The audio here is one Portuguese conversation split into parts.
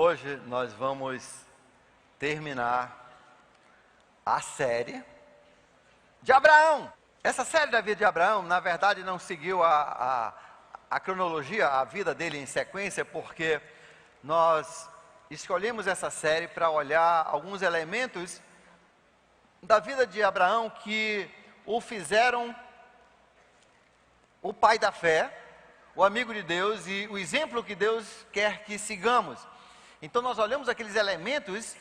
Hoje nós vamos terminar a série de Abraão. Essa série da vida de Abraão, na verdade, não seguiu a cronologia, a vida dele em sequência, porque nós escolhemos essa série para olhar alguns elementos da vida de Abraão que o fizeram o pai da fé, o amigo de Deus e o exemplo que Deus quer que sigamos. Então nós olhamos aqueles elementos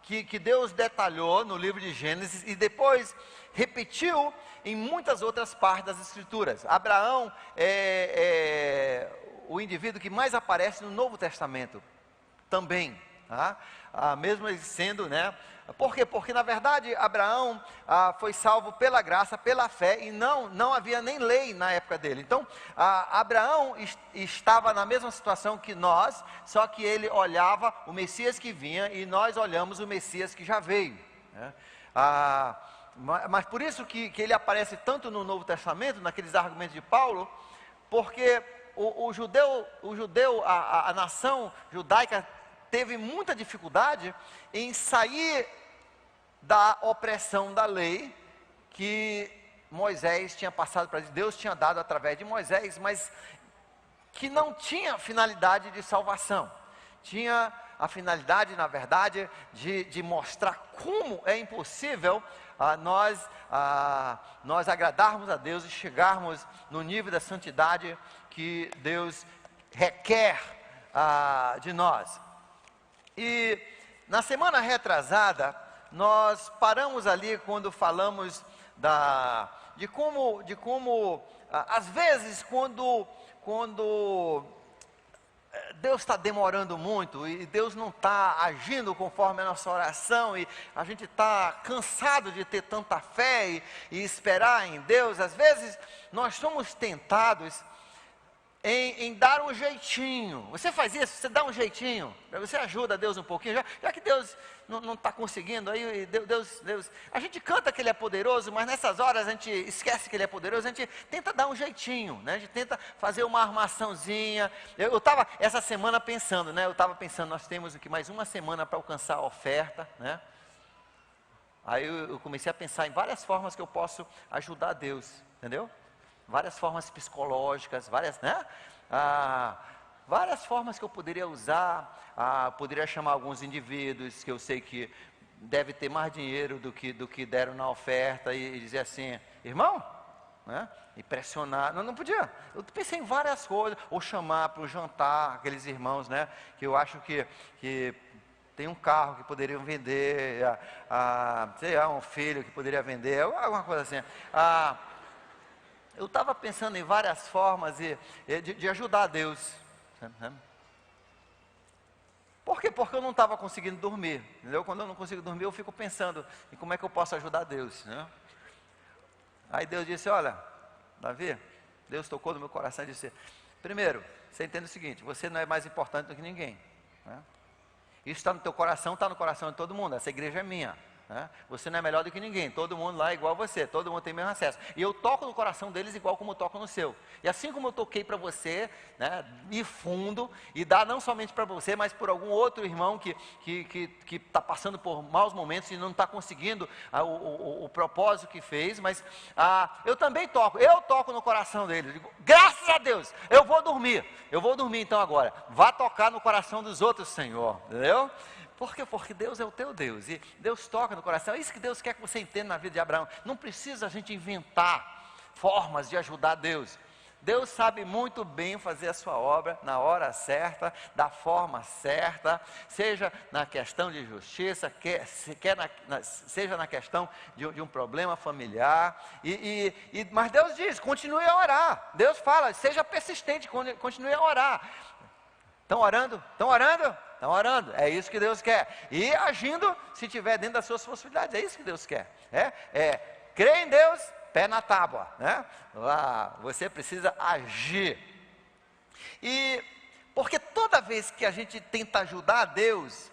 que Deus detalhou no livro de Gênesis e depois repetiu em muitas outras partes das Escrituras. Abraão é o indivíduo que mais aparece no Novo Testamento também, tá? Mesmo ele sendo, né? Por quê? Porque na verdade Abraão foi salvo pela graça, pela fé, e não havia nem lei na época dele. Então Abraão estava na mesma situação que nós, só que ele olhava o Messias que vinha e nós olhamos o Messias que já veio, né? Mas por isso que ele aparece tanto no Novo Testamento, naqueles argumentos de Paulo, porque o judeu, a nação judaica teve muita dificuldade em sair da opressão da lei que Moisés tinha passado para eles, Deus tinha dado através de Moisés, mas que não tinha finalidade de salvação. Tinha a finalidade, na verdade, de mostrar como é impossível nós agradarmos a Deus e chegarmos no nível da santidade que Deus requer de nós. E na semana retrasada, nós paramos ali quando falamos de como às vezes, quando Deus está demorando muito e Deus não está agindo conforme a nossa oração e a gente está cansado de ter tanta fé e esperar em Deus, às vezes nós somos tentados em dar um jeitinho. Você faz isso, você dá um jeitinho, você ajuda Deus um pouquinho, já que Deus não está conseguindo, aí Deus, a gente canta que Ele é poderoso, mas nessas horas a gente esquece que Ele é poderoso, a gente tenta dar um jeitinho, né? A gente tenta fazer uma armaçãozinha. Eu estava essa semana pensando, né? Nós temos aqui mais uma semana para alcançar a oferta, né? Aí eu comecei a pensar em várias formas que eu posso ajudar Deus, entendeu? Várias formas psicológicas, né? Várias formas que eu poderia usar. Poderia chamar alguns indivíduos que eu sei que deve ter mais dinheiro do que deram na oferta e dizer assim, irmão, né? E pressionar. Não podia. Eu pensei em várias coisas. Ou chamar para o jantar aqueles irmãos, né? Que eu acho que tem um carro que poderiam vender, sei lá, um filho que poderia vender, alguma coisa assim. Eu estava pensando em várias formas de ajudar a Deus. Por quê? Porque eu não estava conseguindo dormir, entendeu? Quando eu não consigo dormir, eu fico pensando em como é que eu posso ajudar Deus, né? Aí Deus disse, olha, Davi, Deus tocou no meu coração e disse, primeiro, você entende o seguinte, você não é mais importante do que ninguém, né? Isso está no teu coração, está no coração de todo mundo, essa igreja é minha. Você não é melhor do que ninguém, todo mundo lá é igual a você, todo mundo tem o mesmo acesso, e eu toco no coração deles igual como eu toco no seu, e assim como eu toquei para você, né, e fundo, e dá não somente para você, mas por algum outro irmão que está passando por maus momentos e não está conseguindo o propósito que fez, mas eu também toco no coração deles, digo, graças a Deus, eu vou dormir então agora, vá tocar no coração dos outros, Senhor, entendeu? Por quê? Porque Deus é o teu Deus, e Deus toca no coração, é isso que Deus quer que você entenda na vida de Abraão. Não precisa a gente inventar formas de ajudar Deus. Deus sabe muito bem fazer a sua obra na hora certa, da forma certa, seja na questão de justiça, seja na questão de um problema familiar, mas Deus diz, continue a orar. Deus fala, seja persistente, continue a orar. Estão orando? Estão orando, é isso que Deus quer, e agindo, se estiver dentro das suas possibilidades, é isso que Deus quer, crê em Deus, pé na tábua, né? Você precisa agir, e porque toda vez que a gente tenta ajudar a Deus,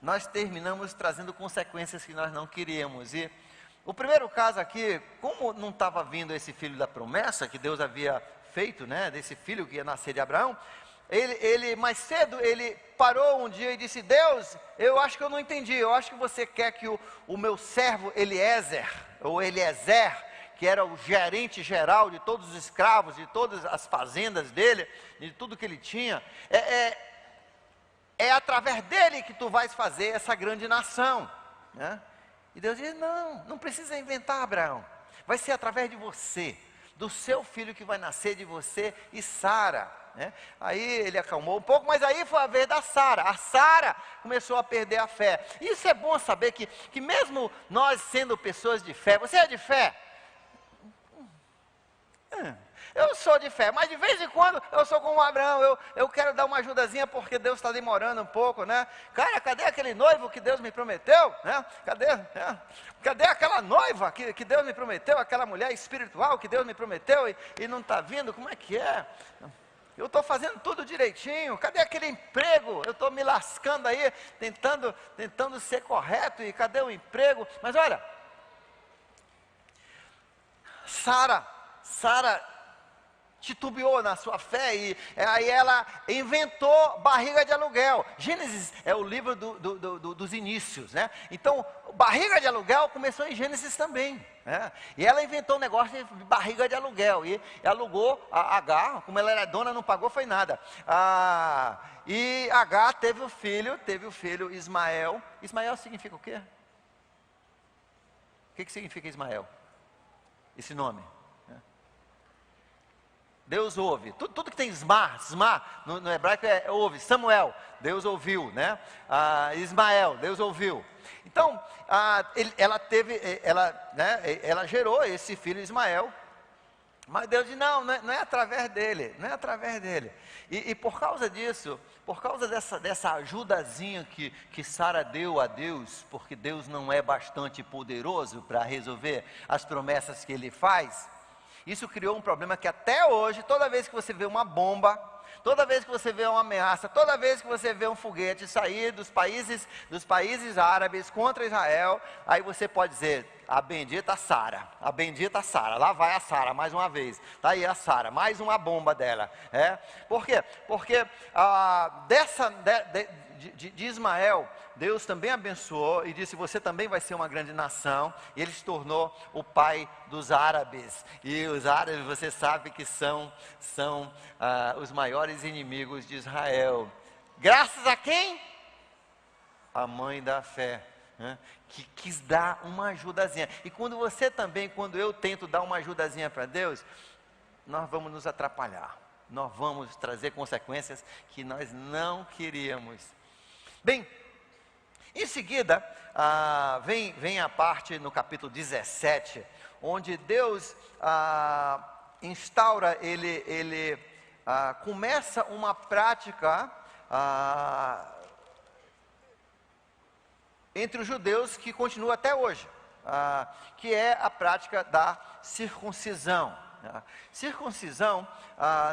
nós terminamos trazendo consequências que nós não queríamos, e o primeiro caso aqui, como não estava vindo esse filho da promessa, que Deus havia feito, né, desse filho que ia nascer de Abraão, ele mais cedo, ele parou um dia e disse: Deus, eu acho que eu não entendi, eu acho que você quer que o meu servo Eliezer, ou Eliezer, que era o gerente geral de todos os escravos, de todas as fazendas dele, de tudo que ele tinha, é através dele que tu vais fazer essa grande nação, né? E Deus diz: não precisa inventar, Abraão, vai ser através de você, do seu filho que vai nascer de você e Sara, né? Aí ele acalmou um pouco, mas aí foi a vez da Sara. A Sara começou a perder a fé. Isso é bom saber que mesmo nós sendo pessoas de fé, você é de fé? Eu sou de fé, mas de vez em quando eu sou como o Abraão, eu quero dar uma ajudazinha porque Deus está demorando um pouco, né? Cara, cadê aquele noivo que Deus me prometeu, né? Cadê aquela noiva que Deus me prometeu, aquela mulher espiritual que Deus me prometeu e não está vindo? Como é que é? Eu estou fazendo tudo direitinho, cadê aquele emprego? Eu estou me lascando aí, tentando ser correto, e cadê o emprego? Mas olha, Sara titubeou na sua fé, e aí ela inventou barriga de aluguel. Gênesis é o livro dos inícios, né? Então, barriga de aluguel começou em Gênesis também, né? E ela inventou um negócio de barriga de aluguel, e alugou a Agar. Como ela era dona, não pagou, foi nada. E Agar teve o filho Ismael. Ismael significa o quê? O que significa Ismael? Esse nome? Deus ouve. Tudo que tem Isma no hebraico ouve. Samuel, Deus ouviu, né? Ismael, Deus ouviu. Então, ela gerou esse filho Ismael. Mas Deus disse: não é através dele, não é através dele. E por causa disso, por causa dessa ajudazinha que Sara deu a Deus, porque Deus não é bastante poderoso para resolver as promessas que Ele faz, isso criou um problema que até hoje, toda vez que você vê uma bomba, toda vez que você vê uma ameaça, toda vez que você vê um foguete sair dos países árabes contra Israel, aí você pode dizer: a bendita Sara, lá vai a Sara mais uma vez, está aí a Sara, mais uma bomba dela. Por quê? Porque de Ismael, Deus também abençoou e disse: você também vai ser uma grande nação. E ele se tornou o pai dos árabes. E os árabes, você sabe que são os maiores inimigos de Israel. Graças a quem? A mãe da fé, né? Que quis dar uma ajudazinha. E quando eu tento dar uma ajudazinha para Deus, nós vamos nos atrapalhar. Nós vamos trazer consequências que nós não queríamos. Bem, em seguida, vem a parte no capítulo 17, onde Deus instaura, ele começa uma prática entre os judeus que continua até hoje, que é a prática da circuncisão. Circuncisão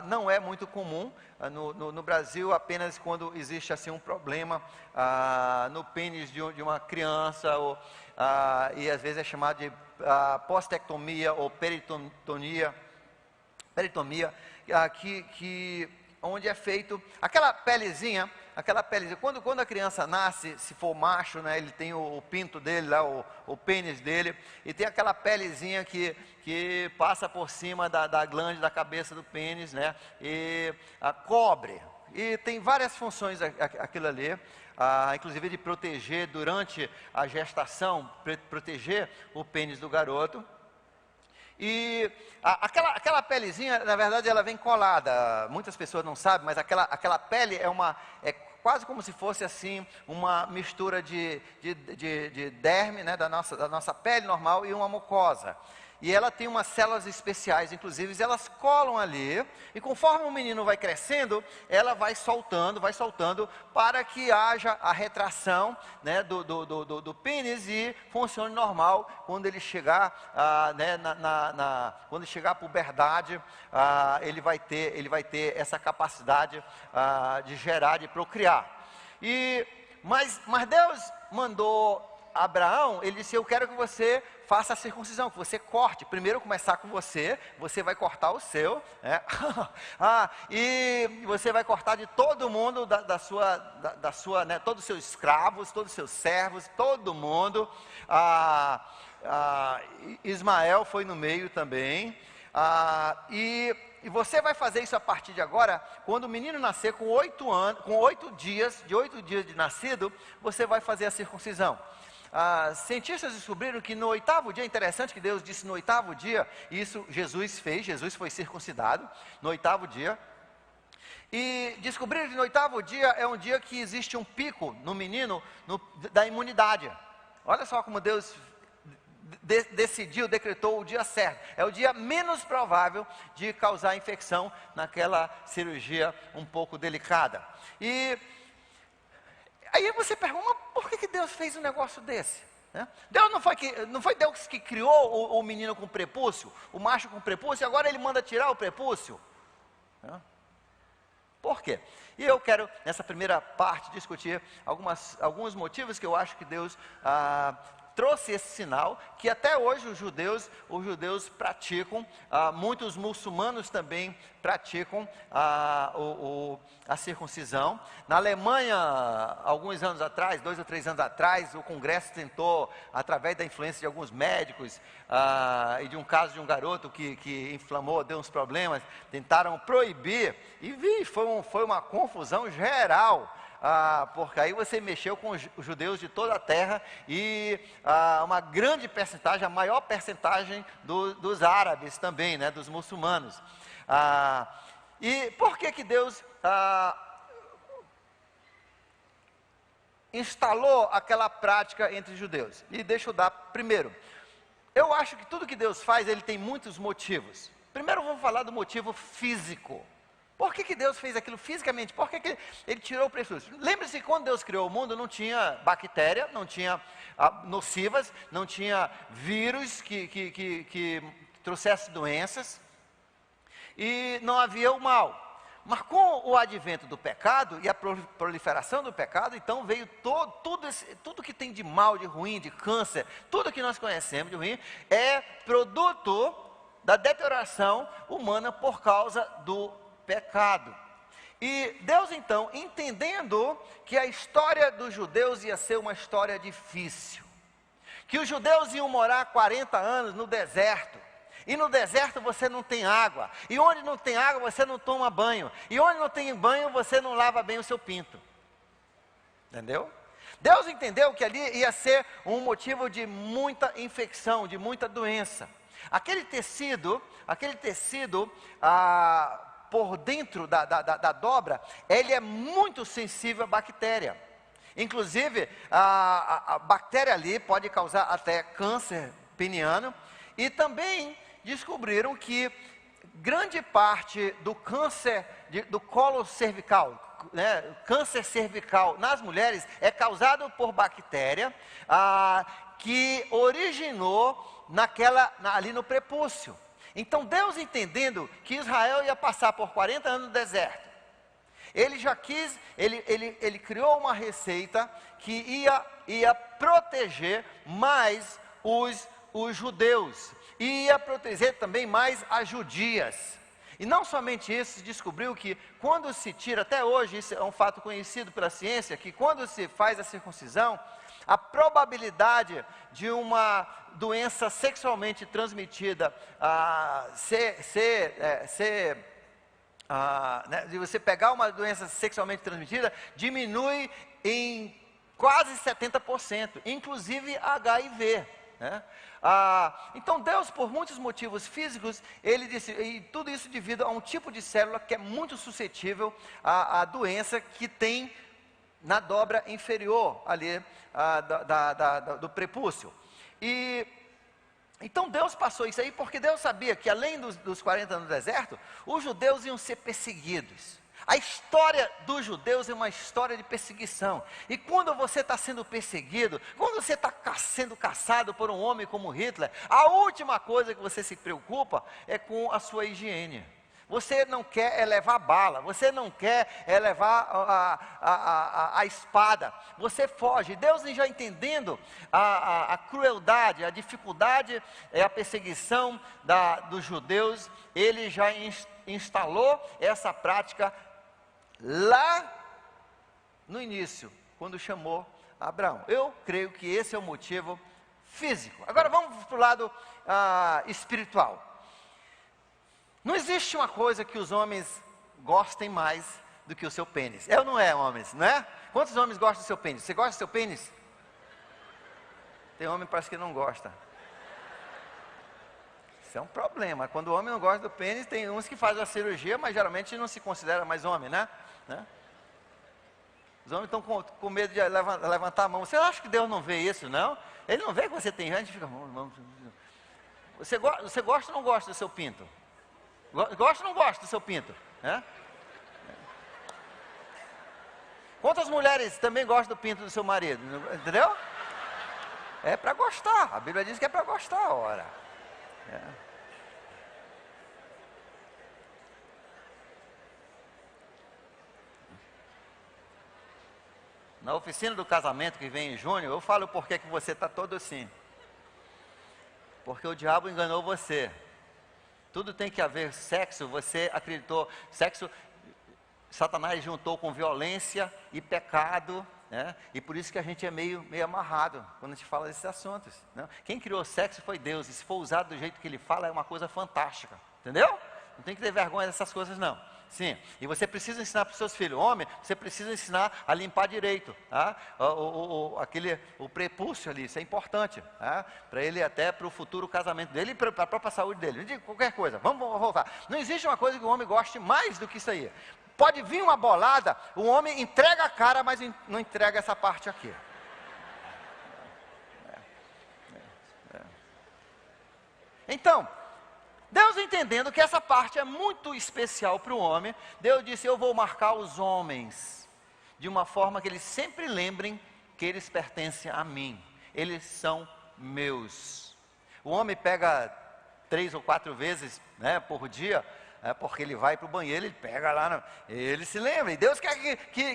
não é muito comum no Brasil, apenas quando existe assim um problema no pênis de uma criança, e às vezes é chamado de postectomia ou peritomia, onde é feito aquela pelezinha, quando a criança nasce, se for macho, né, ele tem o pinto dele lá, o pênis dele, e tem aquela pelezinha que passa por cima da glande da cabeça do pênis, né, e cobre, e tem várias funções aquilo ali, inclusive de proteger durante a gestação, proteger o pênis do garoto. E aquela pelezinha, na verdade, ela vem colada. Muitas pessoas não sabem, mas aquela pele é quase como se fosse assim uma mistura de derme, né, da nossa pele normal, e uma mucosa. E ela tem umas células especiais, inclusive, elas colam ali, e conforme o menino vai crescendo, ela vai soltando, para que haja a retração, né, do pênis, e funcione normal quando ele chegar, quando chegar à puberdade, ele vai ter essa capacidade de gerar, de procriar. Mas Deus mandou Abraão, ele disse, eu quero que você faça a circuncisão, que você corte, primeiro começar com você vai cortar o seu, né? E você vai cortar de todo mundo, da sua, né, todos os seus escravos, todos os seus servos, todo mundo. Ismael foi no meio também, e você vai fazer isso a partir de agora. Quando o menino nascer com 8 dias de nascido, você vai fazer a circuncisão. Cientistas descobriram que no 8º dia, interessante que Deus disse no 8º dia, isso Jesus fez, Jesus foi circuncidado no 8º dia, e descobriram que no 8º dia é um dia que existe um pico no menino da imunidade. Olha só como Deus decretou o dia certo, é o dia menos provável de causar infecção naquela cirurgia um pouco delicada. E aí você pergunta, mas por que Deus fez um negócio desse? Deus não foi Deus que criou o menino com prepúcio, o macho com prepúcio, e agora ele manda tirar o prepúcio? Por quê? E eu quero, nessa primeira parte, discutir alguns motivos que eu acho que Deus trouxe esse sinal, que até hoje os judeus praticam, muitos muçulmanos também praticam a circuncisão. Na Alemanha, alguns anos atrás, 2 ou 3 anos atrás, o Congresso tentou, através da influência de alguns médicos, e de um caso de um garoto que inflamou, deu uns problemas, tentaram proibir, e foi uma confusão geral, porque aí você mexeu com os judeus de toda a terra e uma grande percentagem, a maior percentagem dos árabes também, né, dos muçulmanos. E por que Deus instalou aquela prática entre os judeus? E deixa eu dar primeiro. Eu acho que tudo que Deus faz, ele tem muitos motivos. Primeiro vamos falar do motivo físico. Por que Deus fez aquilo fisicamente? Por que ele tirou o prepúcio? Lembre-se que quando Deus criou o mundo, não tinha bactéria, não tinha nocivas, não tinha vírus que trouxesse doenças, e não havia o mal. Mas com o advento do pecado e a proliferação do pecado, então veio tudo que tem de mal, de ruim, de câncer, tudo que nós conhecemos de ruim, é produto da deterioração humana por causa do pecado. E Deus então, entendendo que a história dos judeus ia ser uma história difícil, que os judeus iam morar 40 anos no deserto, e no deserto você não tem água, e onde não tem água você não toma banho, e onde não tem banho você não lava bem o seu pinto. Entendeu? Deus entendeu que ali ia ser um motivo de muita infecção, de muita doença. Aquele tecido por dentro da dobra, ele é muito sensível à bactéria. Inclusive, a bactéria ali pode causar até câncer peniano. E também descobriram que grande parte do câncer do colo cervical, né, câncer cervical nas mulheres, é causado por bactéria que originou ali no prepúcio. Então Deus, entendendo que Israel ia passar por 40 anos no deserto, ele criou uma receita que ia proteger mais os judeus, e ia proteger também mais as judias. E não somente isso, se descobriu que quando se tira, até hoje isso é um fato conhecido pela ciência, que quando se faz a circuncisão, a probabilidade de uma doença sexualmente transmitida de você pegar uma doença sexualmente transmitida, diminui em quase 70%, inclusive HIV, né? Então Deus, por muitos motivos físicos, ele disse, e tudo isso devido a um tipo de célula que é muito suscetível à doença que tem na dobra inferior ali do prepúcio. E então Deus passou isso aí porque Deus sabia que além dos 40 anos no deserto, os judeus iam ser perseguidos. A história dos judeus é uma história de perseguição. E quando você está sendo perseguido, quando você está sendo caçado por um homem como Hitler, a última coisa que você se preocupa é com a sua higiene. Você não quer é levar bala, você não quer é levar a espada, você foge. Deus já entendendo a crueldade, a dificuldade, a perseguição dos judeus, Ele já instalou essa prática lá no início, quando chamou Abraão. Eu creio que esse é o motivo físico. Agora vamos para o lado espiritual. Não existe uma coisa que os homens gostem mais do que o seu pênis. É ou não é, homens? Não é? Quantos homens gostam do seu pênis? Você gosta do seu pênis? Tem homem que parece que não gosta. Isso é um problema. Quando o homem não gosta do pênis, tem uns que fazem a cirurgia, mas geralmente não se considera mais homem, né? Os homens estão com medo de levantar a mão. Você acha que Deus não vê isso, não? Ele não vê que você tem gente, fica... Você gosta ou não gosta do seu pinto? Gosta ou não gosta do seu pinto? Quantas mulheres também gostam do pinto do seu marido? Entendeu? É para gostar. A Bíblia diz que é para gostar, ora. Na oficina do casamento que vem em junho, eu falo por que você está todo assim. Porque o diabo enganou você. Tudo tem que haver sexo, você acreditou, sexo, Satanás juntou com violência e pecado, né? E por isso que a gente é meio amarrado, quando a gente fala desses assuntos, né? Quem criou sexo foi Deus, e se for usado do jeito que Ele fala, é uma coisa fantástica, entendeu? Não tem que ter vergonha dessas coisas não. Sim, e você precisa ensinar para os seus filhos, homem, você precisa ensinar a limpar direito, tá? O prepúcio ali, isso é importante, tá? Para ele até para o futuro casamento dele e para a própria saúde dele. Não diga qualquer coisa, vamos voltar. Não existe uma coisa que o homem goste mais do que isso aí. Pode vir uma bolada, o homem entrega a cara, mas não entrega essa parte aqui. Então, Deus entendendo que essa parte é muito especial para o homem, Deus disse, eu vou marcar os homens, de uma forma que eles sempre lembrem que eles pertencem a mim, eles são meus. O homem pega 3 ou 4 vezes, né, por dia, porque ele vai para o banheiro, ele pega lá, ele se lembra, e Deus quer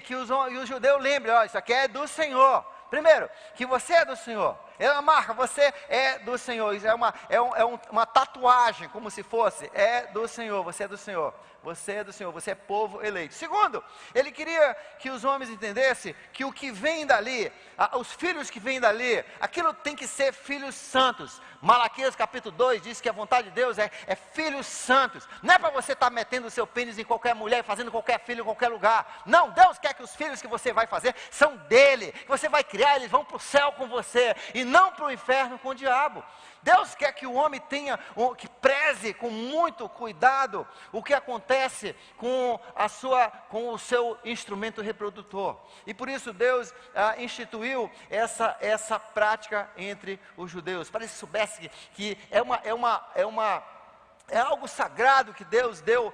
que os judeus lembrem, isso aqui é do Senhor. Primeiro, que você é do Senhor. É uma marca, você é do Senhor. Isso é uma tatuagem, como se fosse. É do Senhor, você é do Senhor. Você é do Senhor, você é povo eleito. Segundo, Ele queria que os homens entendessem que o que vem dali, os filhos que vêm dali, aquilo tem que ser filhos santos. Malaquias capítulo 2 diz que a vontade de Deus é filhos santos. Não é para você estar metendo o seu pênis em qualquer mulher, fazendo qualquer filho em qualquer lugar. Não, Deus quer que os filhos que você vai fazer são dele. Que você vai criar, eles vão para o céu com você e não para o inferno com o diabo. Deus quer que o homem que preze com muito cuidado o que acontece com o seu instrumento reprodutor. E por isso Deus instituiu essa prática entre os judeus, para que soubesse que é algo sagrado que Deus deu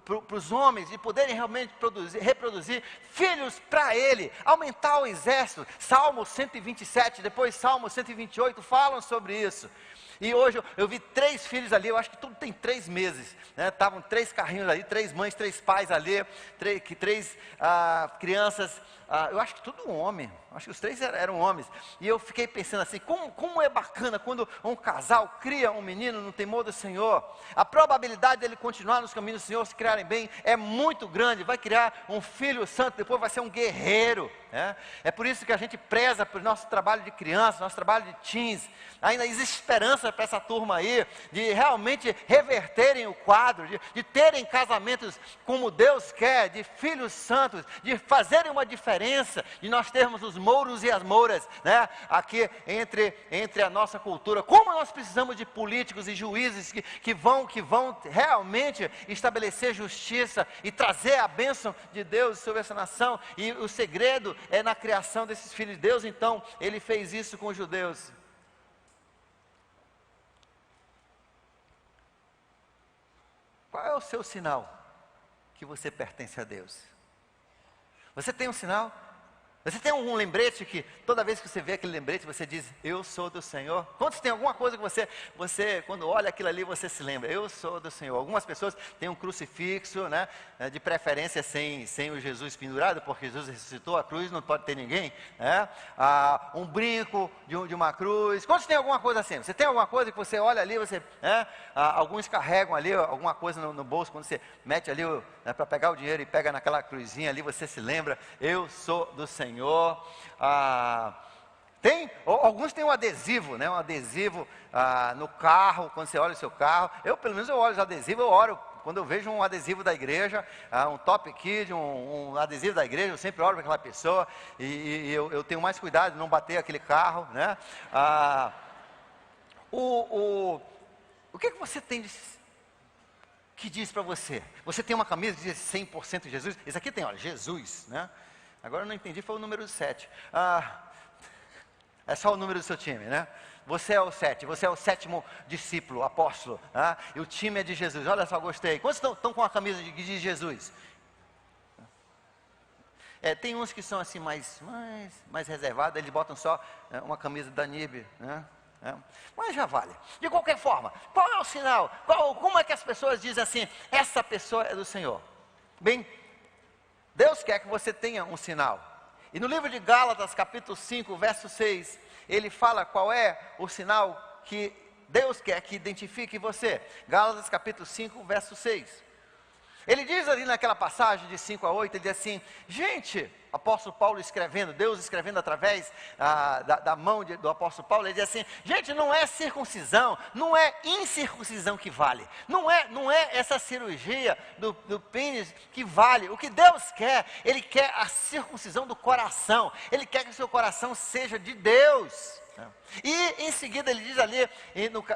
para os homens, de poderem realmente reproduzir filhos para Ele, aumentar o exército. Salmo 127, depois Salmo 128 falam sobre isso. E hoje eu vi 3 filhos ali, eu acho que tudo tem 3 meses, né? Estavam 3 carrinhos ali, 3 mães, 3 pais ali, 3 crianças, eu acho que tudo homem, acho que os 3 eram homens. E eu fiquei pensando assim, como é bacana quando um casal cria um menino no temor do Senhor. A probabilidade dele continuar nos caminhos do Senhor, se criarem bem, é muito grande. Vai criar um filho santo, depois vai ser um guerreiro. É por isso que a gente preza pelo nosso trabalho de criança, nosso trabalho de teens. Ainda existe esperança para essa turma aí, de realmente reverterem o quadro, de terem casamentos como Deus quer, de filhos santos, de fazerem uma diferença, de nós termos os mouros e as mouras, né, aqui entre a nossa cultura. Como nós precisamos de políticos e juízes que vão realmente estabelecer justiça e trazer a bênção de Deus sobre essa nação. E o segredo é na criação desses filhos de Deus. Então Ele fez isso com os judeus. Qual é o seu sinal que você pertence a Deus? Você tem um sinal? Você tem algum lembrete que toda vez que você vê aquele lembrete, você diz, eu sou do Senhor? Quantos tem alguma coisa que você quando olha aquilo ali, você se lembra, eu sou do Senhor? Algumas pessoas têm um crucifixo, né? De preferência sem o Jesus pendurado, porque Jesus ressuscitou, a cruz não pode ter ninguém, né? Um brinco de uma cruz. Quantos tem alguma coisa assim? Você tem alguma coisa que você olha ali, você, né? Alguns carregam ali alguma coisa no bolso, quando você mete ali, né, para pegar o dinheiro e pega naquela cruzinha ali, você se lembra, eu sou do Senhor. Alguns têm um adesivo, né? Um adesivo no carro, quando você olha o seu carro. Pelo menos eu olho os adesivos, eu oro. Quando eu vejo um adesivo da igreja, um Top Kid, um adesivo da igreja, eu sempre oro para aquela pessoa. E eu tenho mais cuidado de não bater aquele carro, né? O que você tem que diz para você? Você tem uma camisa que diz 100% Jesus? Esse aqui tem, olha, Jesus, né? Agora eu não entendi, foi o número 7. É só o número do seu time, né? Você é o 7, você é o 7º discípulo, apóstolo. E o time é de Jesus. Olha só, gostei. Quantos estão com a camisa de Jesus? Tem uns que são assim mais reservados, eles botam só uma camisa da NIB, né? Mas já vale. De qualquer forma, qual é o sinal? Como é que as pessoas dizem assim, essa pessoa é do Senhor? Bem, Deus quer que você tenha um sinal. E no livro de Gálatas, capítulo 5, verso 6, ele fala qual é o sinal que Deus quer que identifique você. Gálatas, capítulo 5, verso 6. Ele diz ali naquela passagem de 5 a 8, ele diz assim, gente, apóstolo Paulo escrevendo, Deus escrevendo através da mão do apóstolo Paulo, ele diz assim, gente, não é circuncisão, não é incircuncisão que vale, não é essa cirurgia do pênis que vale. O que Deus quer, Ele quer a circuncisão do coração, Ele quer que o seu coração seja de Deus. E em seguida ele diz ali,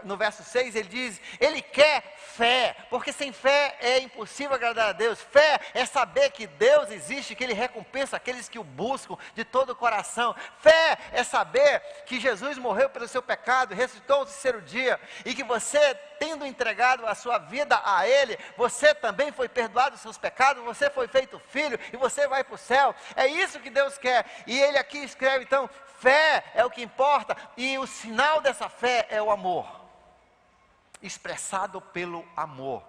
no verso 6, ele diz, ele quer fé, porque sem fé é impossível agradar a Deus. Fé é saber que Deus existe, que Ele recompensa aqueles que o buscam de todo o coração. Fé é saber que Jesus morreu pelo seu pecado, ressuscitou no terceiro dia, e que você, tendo entregado a sua vida a Ele, você também foi perdoado dos seus pecados, você foi feito filho, e você vai para o céu. É isso que Deus quer, e Ele aqui escreve então, fé é o que importa, e o sinal dessa fé é o amor, expressado pelo amor.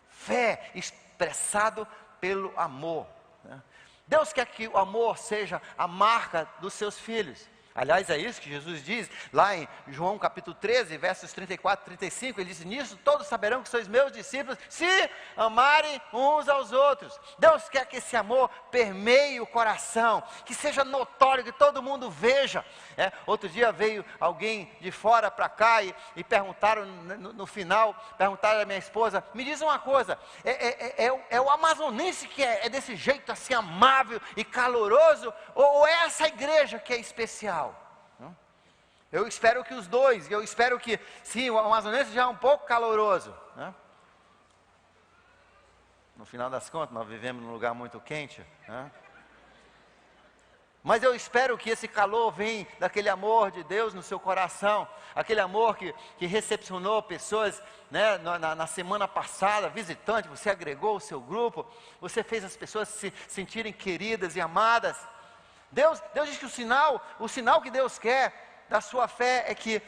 Fé expressado pelo amor, né? Deus quer que o amor seja a marca dos seus filhos. Aliás, é isso que Jesus diz lá em João capítulo 13, versos 34 e 35, ele diz, nisso todos saberão que sois meus discípulos, se amarem uns aos outros. Deus quer que esse amor permeie o coração, que seja notório, que todo mundo veja. Outro dia veio alguém de fora para cá e perguntaram no final, perguntaram à minha esposa, me diz uma coisa, é o amazonense que é desse jeito assim amável e caloroso, ou é essa igreja que é especial? Eu espero que os dois, eu espero que, sim, o amazonense já é um pouco caloroso, né? No final das contas, nós vivemos num lugar muito quente, né? Mas eu espero que esse calor venha daquele amor de Deus no seu coração, aquele amor que recepcionou pessoas, né, na semana passada, visitante, você agregou o seu grupo, você fez as pessoas se sentirem queridas e amadas. Deus diz que o sinal que Deus quer da sua fé é que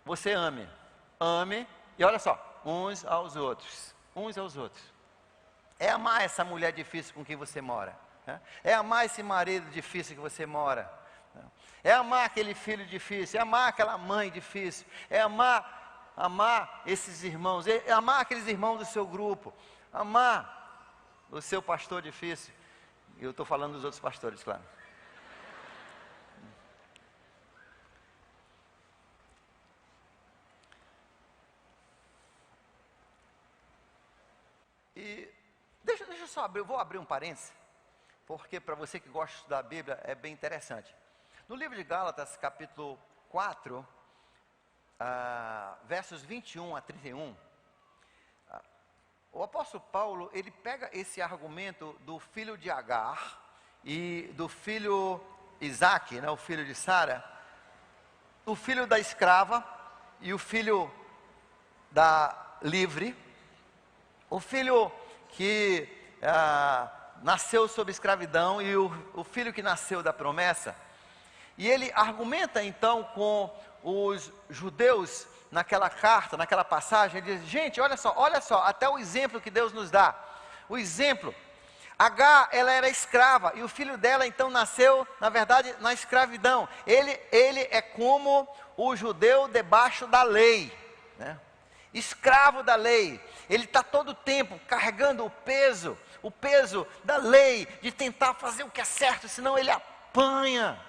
você ame, e olha só, uns aos outros. É amar essa mulher difícil com quem você mora, né? É amar esse marido difícil que você mora, né? É amar aquele filho difícil, é amar aquela mãe difícil, é amar esses irmãos, é amar aqueles irmãos do seu grupo, amar o seu pastor difícil. Eu estou falando dos outros pastores, claro. E deixa eu só abrir, eu vou abrir um parênteses, porque para você que gosta de estudar a Bíblia é bem interessante. No livro de Gálatas, capítulo 4, versos 21 a 31, o apóstolo Paulo, ele pega esse argumento do filho de Agar e do filho Isaac, né, o filho de Sara, o filho da escrava e o filho da livre, o filho que nasceu sob escravidão e o filho que nasceu da promessa. E ele argumenta então com os judeus naquela carta, naquela passagem. Ele diz: gente, olha só, até o exemplo que Deus nos dá. O exemplo, Agar, ela era escrava, e o filho dela então nasceu, na verdade, na escravidão. Ele é como o judeu debaixo da lei, né? Escravo da lei. Ele está todo o tempo carregando o peso da lei, de tentar fazer o que é certo, senão ele apanha.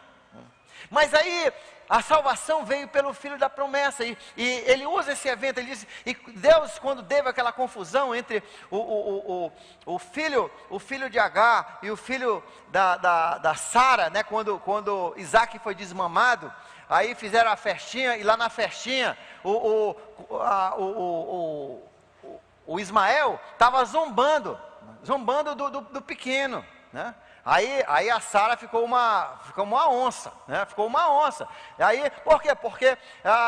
Mas aí a salvação veio pelo filho da promessa, e ele usa esse evento. Ele diz, e Deus, quando teve aquela confusão entre o filho de Agar e o filho da Sara, né, quando Isaac foi desmamado, aí fizeram a festinha, e lá na festinha o Ismael estava zombando do pequeno, né? Aí a Sara ficou uma onça, né? Ficou uma onça. Aí, por quê? Porque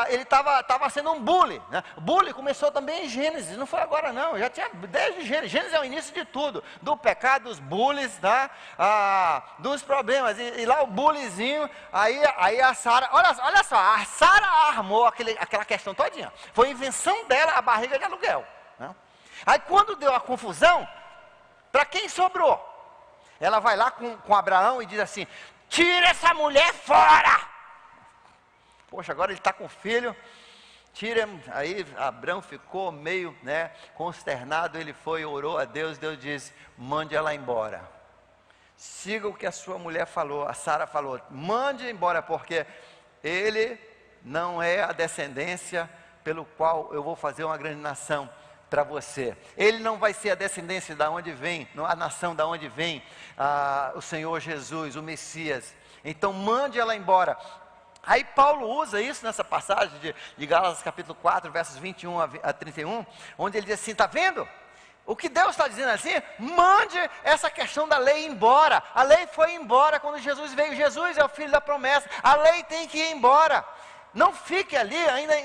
ele estava sendo um bully, né? O bully começou também em Gênesis, não foi agora não, já tinha desde Gênesis. Gênesis é o início de tudo, do pecado, dos bullies, tá? Dos problemas, e lá o bullyzinho, aí a Sara, olha só, a Sara armou aquela questão todinha, foi invenção dela, a barriga de aluguel, né? Aí quando deu a confusão, para quem sobrou? Ela vai lá com Abraão e diz assim: tira essa mulher fora. Poxa, agora ele está com o filho, tira. Aí Abraão ficou meio, né, consternado. Ele foi, orou a Deus. Deus disse: mande ela embora, siga o que a sua mulher falou. A Sara falou: mande embora, porque ele não é a descendência pelo qual eu vou fazer uma grande nação para você. Ele não vai ser a descendência da onde vem, a nação da onde vem o Senhor Jesus, o Messias. Então mande ela embora. Aí Paulo usa isso nessa passagem de Gálatas capítulo 4, versos 21 a 31, onde ele diz assim: está vendo? O que Deus está dizendo assim: mande essa questão da lei embora. A lei foi embora quando Jesus veio. Jesus é o filho da promessa, a lei tem que ir embora. Não fique ali ainda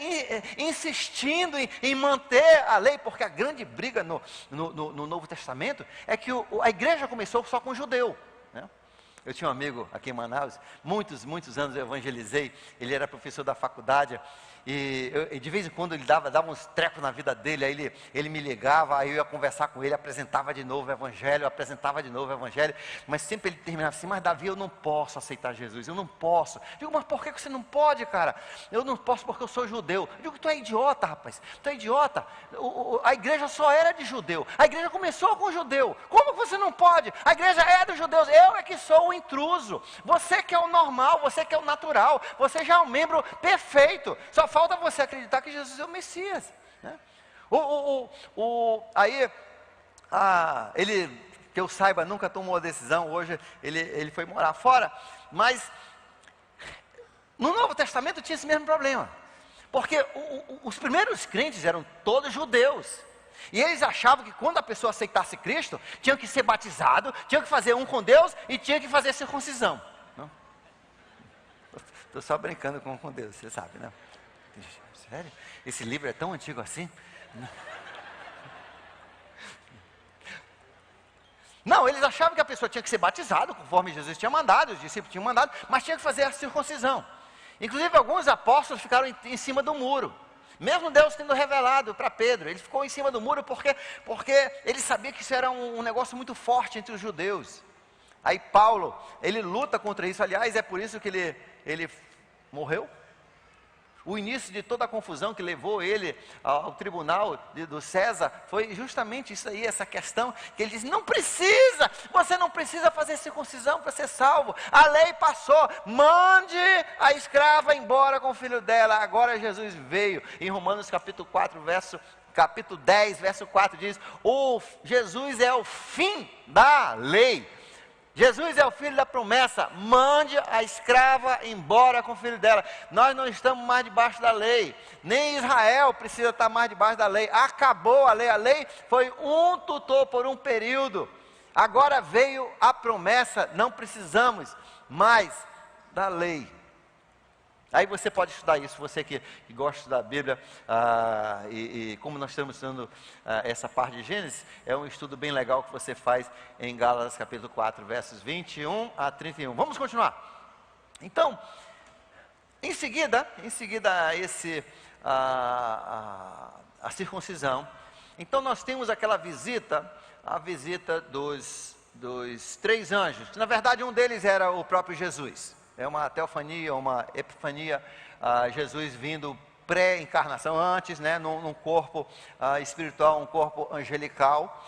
insistindo em manter a lei, porque a grande briga no Novo Testamento é que a igreja começou só com judeu, né? Eu tinha um amigo aqui em Manaus, muitos anos eu evangelizei. Ele era professor da faculdade, e de vez em quando ele dava uns trecos na vida dele. Aí ele me ligava, aí eu ia conversar com ele, apresentava de novo o evangelho, mas sempre ele terminava assim: mas Davi, eu não posso aceitar Jesus, eu não posso. Eu digo: mas por que você não pode, cara? Eu não posso porque eu sou judeu. Eu digo: tu é idiota, rapaz, tu é idiota. A igreja só era de judeu, a igreja começou com judeu. Como você não pode? A igreja é dos judeus, eu é que sou o intruso. Você que é o normal, você que é o natural, você já é um membro perfeito. Só falta você acreditar que Jesus é o Messias, né? Aí ele, que eu saiba, nunca tomou a decisão. Hoje ele foi morar fora. Mas no Novo Testamento tinha esse mesmo problema, porque os primeiros crentes eram todos judeus, e eles achavam que quando a pessoa aceitasse Cristo, tinha que ser batizado, tinha que fazer um com Deus e tinha que fazer circuncisão. Estou só brincando com Deus, você sabe, né? Sério? Esse livro é tão antigo assim? Não, eles achavam que a pessoa tinha que ser batizada, conforme Jesus tinha mandado, os discípulos tinham mandado, mas tinha que fazer a circuncisão. Inclusive alguns apóstolos ficaram em cima do muro, mesmo Deus tendo revelado para Pedro. Ele ficou em cima do muro porque ele sabia que isso era um negócio muito forte entre os judeus. Aí Paulo, ele luta contra isso. Aliás, é por isso que ele morreu. O início de toda a confusão que levou ele ao tribunal do César foi justamente isso aí, essa questão que ele disse: você não precisa fazer circuncisão para ser salvo. A lei passou, mande a escrava embora com o filho dela. Agora Jesus veio. Em Romanos capítulo 10, verso 4 diz: Jesus é o fim da lei. Jesus é o filho da promessa. Mande a escrava embora com o filho dela. Nós não estamos mais debaixo da lei, nem Israel precisa estar mais debaixo da lei. Acabou a lei foi um tutor por um período. Agora veio a promessa, não precisamos mais da lei. Aí você pode estudar isso, você que gosta de estudar a Bíblia, e como nós estamos estudando essa parte de Gênesis, é um estudo bem legal que você faz em Gálatas capítulo 4, versos 21 a 31. Vamos continuar. Então, em seguida a circuncisão, então nós temos aquela visita, a visita dos 3 anjos, que na verdade um deles era o próprio Jesus. É uma teofania, uma epifania, Jesus vindo pré-encarnação, antes, né, num corpo espiritual, um corpo angelical,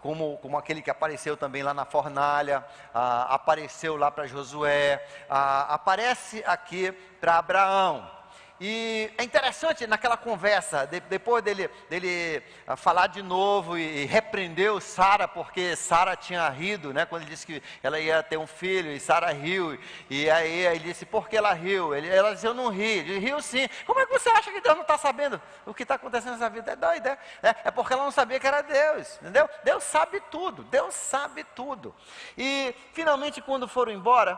como aquele que apareceu também lá na fornalha, apareceu lá para Josué, aparece aqui para Abraão. E é interessante naquela conversa, depois dele falar de novo e repreendeu Sara, porque Sara tinha rido, né, quando ele disse que ela ia ter um filho, e Sara riu, e aí ele disse, por que ela riu? Ela disse, eu não ri. Ele riu sim. Como é que você acha que Deus não está sabendo o que está acontecendo nessa vida? É doido, é porque ela não sabia que era Deus, entendeu? Deus sabe tudo, Deus sabe tudo. E finalmente quando foram embora,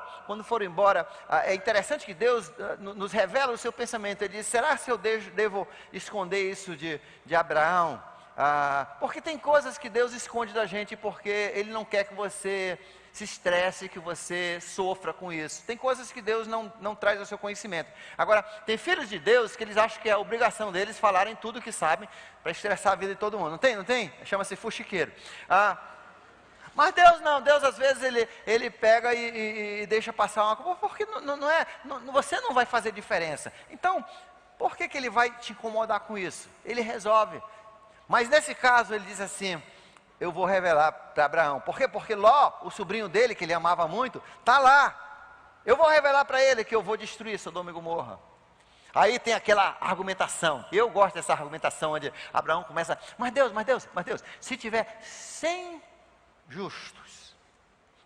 é interessante que Deus nos revela o seu pensamento. Ele diz, será que eu devo esconder isso de Abraão? Porque tem coisas que Deus esconde da gente, porque Ele não quer que você se estresse, que você sofra com isso. Tem coisas que Deus não traz ao seu conhecimento. Agora, tem filhos de Deus que eles acham que é a obrigação deles falarem tudo que sabem, para estressar a vida de todo mundo. Não tem? Chama-se fuxiqueiro. Mas Deus não, Deus às vezes ele pega e deixa passar uma coisa, porque você não vai fazer diferença. Então, por que Ele vai te incomodar com isso? Ele resolve. Mas nesse caso ele diz assim, eu vou revelar para Abraão. Por quê? Porque Ló, o sobrinho dele, que ele amava muito, está lá. Eu vou revelar para ele que eu vou destruir Sodoma e Gomorra. Aí tem aquela argumentação, eu gosto dessa argumentação, onde Abraão começa, mas Deus, se tiver 100 justos,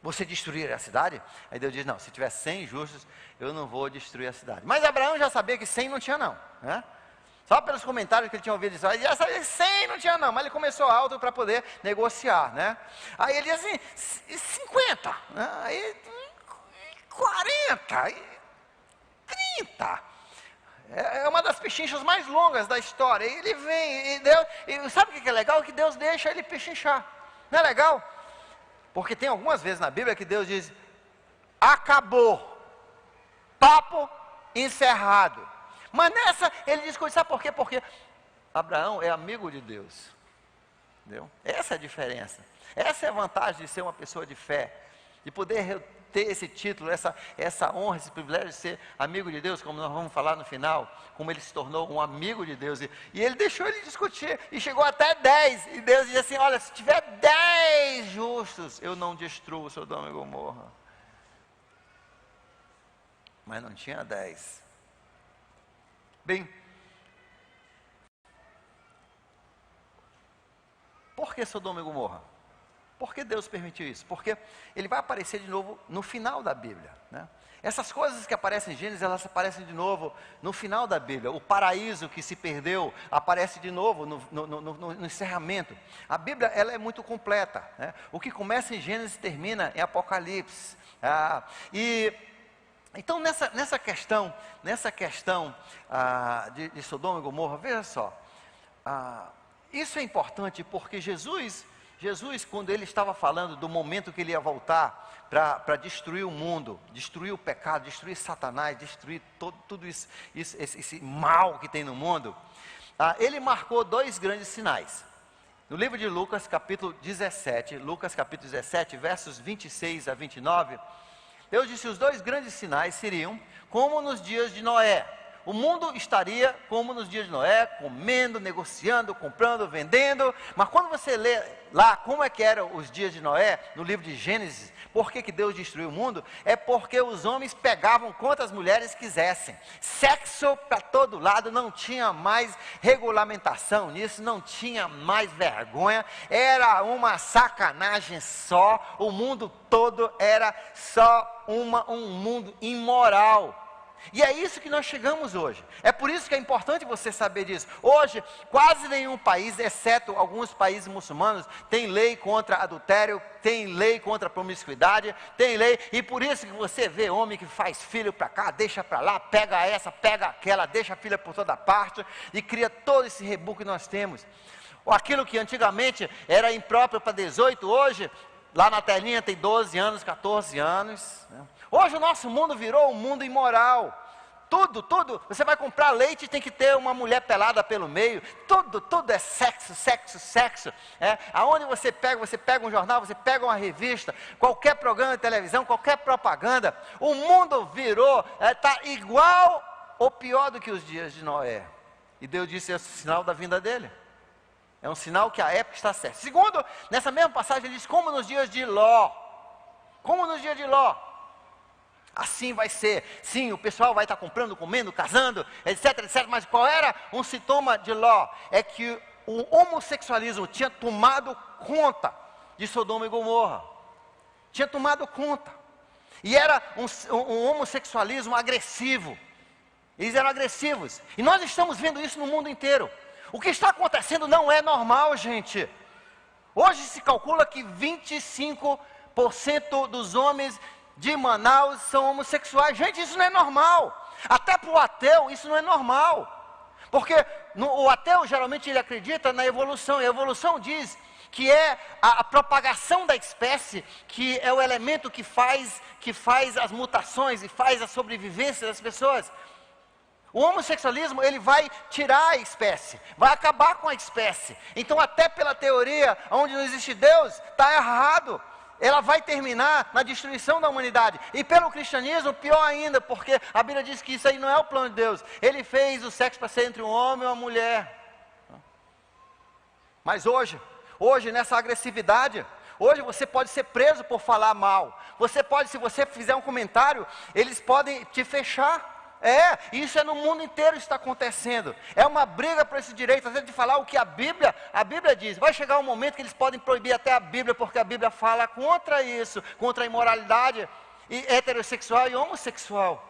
você destruir a cidade? Aí Deus diz, não, se tiver 100 justos, eu não vou destruir a cidade. Mas Abraão já sabia que 100 não tinha não, né? Só pelos comentários que ele tinha ouvido isso, ele já sabia que 100 não tinha não, mas ele começou alto para poder negociar, né? Aí ele diz assim, 50, né? Aí 40, aí 30, é uma das pechinchas mais longas da história, e ele vem, e sabe o que é legal? Que Deus deixa ele pechinchar, não é legal? Porque tem algumas vezes na Bíblia que Deus diz, acabou, papo encerrado. Mas nessa ele discute, sabe por quê? Porque Abraão é amigo de Deus, entendeu? Essa é a diferença, essa é a vantagem de ser uma pessoa de fé, de poder ter esse título, essa honra, esse privilégio de ser amigo de Deus, como nós vamos falar no final, como ele se tornou um amigo de Deus, e ele deixou ele discutir, e chegou até 10, e Deus diz assim, olha, se tiver 10 justos, eu não destruo Sodoma e Gomorra. Mas não tinha 10. Bem, por que Sodoma e Gomorra? Por que Deus permitiu isso? Porque ele vai aparecer de novo no final da Bíblia, né? Essas coisas que aparecem em Gênesis, elas aparecem de novo no final da Bíblia. O paraíso que se perdeu aparece de novo no encerramento. A Bíblia, ela é muito completa, né? O que começa em Gênesis termina em Apocalipse. Então nessa questão de Sodoma e Gomorra, veja só, isso é importante porque Jesus, quando ele estava falando do momento que ele ia voltar para destruir o mundo, destruir o pecado, destruir Satanás, destruir tudo isso, esse mal que tem no mundo, ele marcou 2 grandes sinais. No livro de Lucas, capítulo 17, versos 26 a 29, Deus disse, os 2 grandes sinais seriam como nos dias de Noé. O mundo estaria como nos dias de Noé, comendo, negociando, comprando, vendendo. Mas quando você lê lá como é que eram os dias de Noé, no livro de Gênesis, por que Deus destruiu o mundo? É porque os homens pegavam quantas mulheres quisessem. Sexo para todo lado, não tinha mais regulamentação nisso, não tinha mais vergonha. Era uma sacanagem só, o mundo todo era só um mundo imoral. E é isso que nós chegamos hoje. É por isso que é importante você saber disso. Hoje, quase nenhum país, exceto alguns países muçulmanos, tem lei contra adultério, tem lei contra promiscuidade, tem lei, e por isso que você vê homem que faz filho para cá, deixa para lá, pega essa, pega aquela, deixa a filha por toda parte, e cria todo esse rebu que nós temos. Aquilo que antigamente era impróprio para 18, hoje, lá na telinha tem 12 anos, 14 anos, né? Hoje o nosso mundo virou um mundo imoral. Tudo, você vai comprar leite, tem que ter uma mulher pelada pelo meio, tudo é sexo, aonde você pega um jornal, você pega uma revista, qualquer programa de televisão, qualquer propaganda, o mundo virou, está igual ou pior do que os dias de Noé, e Deus disse, é o sinal da vinda dele, é um sinal que a época está certa. Segundo, nessa mesma passagem ele diz, como nos dias de Ló, assim vai ser, sim, o pessoal vai estar comprando, comendo, casando, etc, mas qual era um sintoma de Ló? É que o homossexualismo tinha tomado conta de Sodoma e Gomorra, tinha tomado conta, e era um homossexualismo agressivo, eles eram agressivos, e nós estamos vendo isso no mundo inteiro. O que está acontecendo não é normal, gente. Hoje se calcula que 25% dos homens de Manaus são homossexuais. Gente, isso não é normal. Até para o ateu isso não é normal. Porque o ateu geralmente ele acredita na evolução. E a evolução diz que é a propagação da espécie, que é o elemento que faz as mutações e faz a sobrevivência das pessoas. O homossexualismo, ele vai tirar a espécie, vai acabar com a espécie. Então, até pela teoria, onde não existe Deus, está errado. Ela vai terminar na destruição da humanidade. E pelo cristianismo, pior ainda, porque a Bíblia diz que isso aí não é o plano de Deus. Ele fez o sexo para ser entre um homem e uma mulher. Mas hoje nessa agressividade, hoje você pode ser preso por falar mal. Você pode, se você fizer um comentário, eles podem te fechar. Isso é no mundo inteiro está acontecendo. É uma briga por esse direito, às vezes, de falar o que a Bíblia diz. Vai chegar um momento que eles podem proibir até a Bíblia, porque a Bíblia fala contra isso, contra a imoralidade heterossexual e homossexual.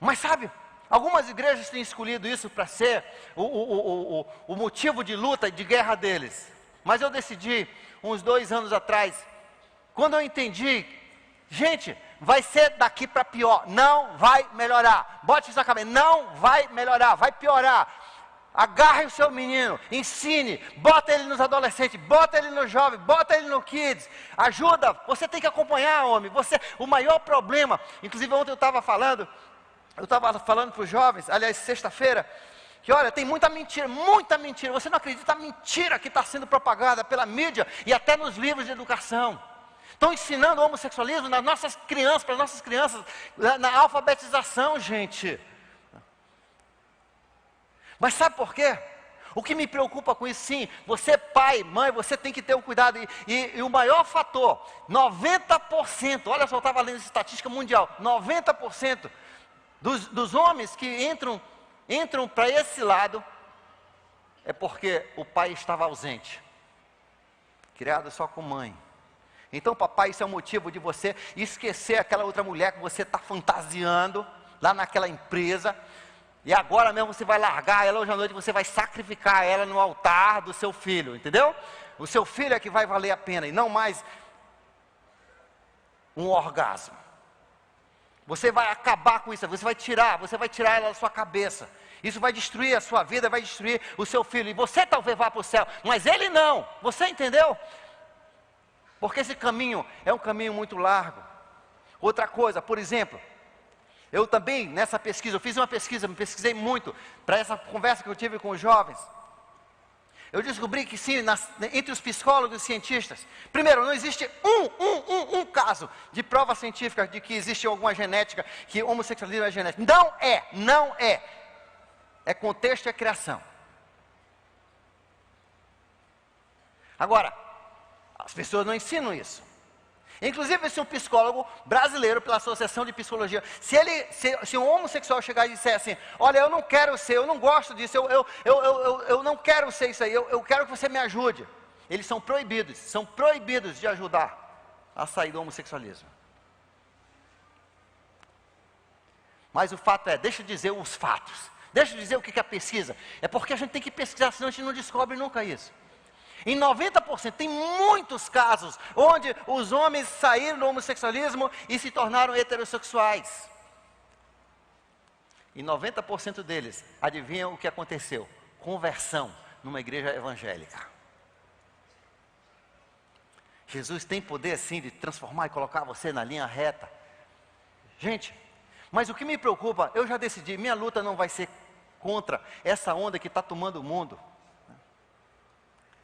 Mas sabe, algumas igrejas têm escolhido isso para ser o motivo de luta e de guerra deles. Mas eu decidi, uns 2 anos atrás, quando eu entendi, gente, vai ser daqui para pior, não vai melhorar, bote isso na cabeça, não vai melhorar, vai piorar. Agarre o seu menino, ensine, bota ele nos adolescentes, bota ele no jovem, bota ele no kids, ajuda, você tem que acompanhar, homem, o maior problema, inclusive ontem eu estava falando para os jovens, aliás, sexta-feira, que olha, tem muita mentira, você não acredita a mentira que está sendo propagada pela mídia e até nos livros de educação. Estão ensinando o homossexualismo nas nossas crianças, para as nossas crianças, na alfabetização, gente. Mas sabe por quê? O que me preocupa com isso, sim, você pai, mãe, você tem que ter um cuidado, e o maior fator, 90%, olha só, eu estava lendo estatística mundial, 90% dos homens que entram para esse lado, é porque o pai estava ausente, criado só com mãe. Então, papai, isso é um motivo de você esquecer aquela outra mulher que você está fantasiando lá naquela empresa, e agora mesmo você vai largar ela, hoje à noite você vai sacrificar ela no altar do seu filho, entendeu? O seu filho é que vai valer a pena, e não mais um orgasmo. Você vai acabar com isso, você vai tirar ela da sua cabeça. Isso vai destruir a sua vida, vai destruir o seu filho, e você talvez vá para o céu, mas ele não, você entendeu? Porque esse caminho é um caminho muito largo. Outra coisa, por exemplo, eu também nessa pesquisa, eu fiz uma pesquisa, me pesquisei muito para essa conversa que eu tive com os jovens. Eu descobri que sim, entre os psicólogos e cientistas, primeiro, não existe um caso de prova científica de que existe alguma genética, que homossexualismo é genético. Não é. É contexto e é criação. Agora, as pessoas não ensinam isso. Inclusive, se um psicólogo brasileiro, pela Associação de Psicologia, se um homossexual chegar e disser assim, olha, eu não quero ser, eu não gosto disso, eu não quero ser isso aí, eu quero que você me ajude. Eles são proibidos de ajudar a sair do homossexualismo. Mas o fato é, deixa eu dizer os fatos. Deixa eu dizer o que é pesquisa. É porque a gente tem que pesquisar, senão a gente não descobre nunca isso. Em 90% tem muitos casos onde os homens saíram do homossexualismo e se tornaram heterossexuais. E 90% deles, adivinham o que aconteceu? Conversão numa igreja evangélica. Jesus tem poder sim de transformar e colocar você na linha reta. Gente, mas o que me preocupa, eu já decidi, minha luta não vai ser contra essa onda que está tomando o mundo.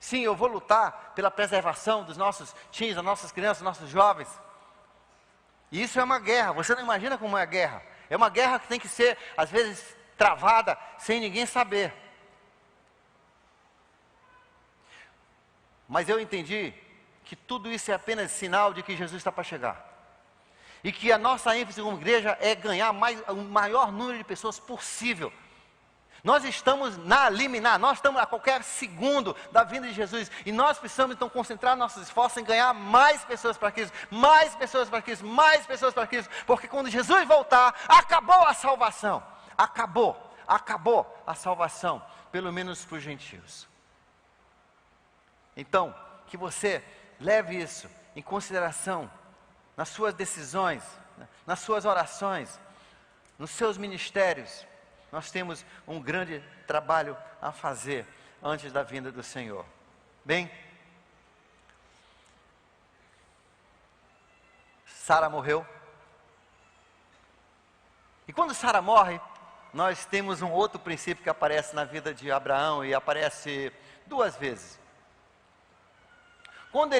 Sim, eu vou lutar pela preservação dos nossos teens, das nossas crianças, dos nossos jovens. E isso é uma guerra, você não imagina como é a guerra. É uma guerra que tem que ser, às vezes, travada sem ninguém saber. Mas eu entendi que tudo isso é apenas sinal de que Jesus está para chegar. E que a nossa ênfase como igreja é ganhar o maior número de pessoas possível. Nós estamos na liminar, nós estamos a qualquer segundo da vinda de Jesus. E nós precisamos então concentrar nossos esforços em ganhar mais pessoas para Cristo, mais pessoas para Cristo, mais pessoas para Cristo. Porque quando Jesus voltar, acabou a salvação. Acabou a salvação, pelo menos para os gentios. Então, que você leve isso em consideração nas suas decisões, nas suas orações, nos seus ministérios. Nós temos um grande trabalho a fazer antes da vinda do Senhor. Bem, Sara morreu. E quando Sara morre, nós temos um outro princípio que aparece na vida de Abraão e aparece 2 vezes. Quando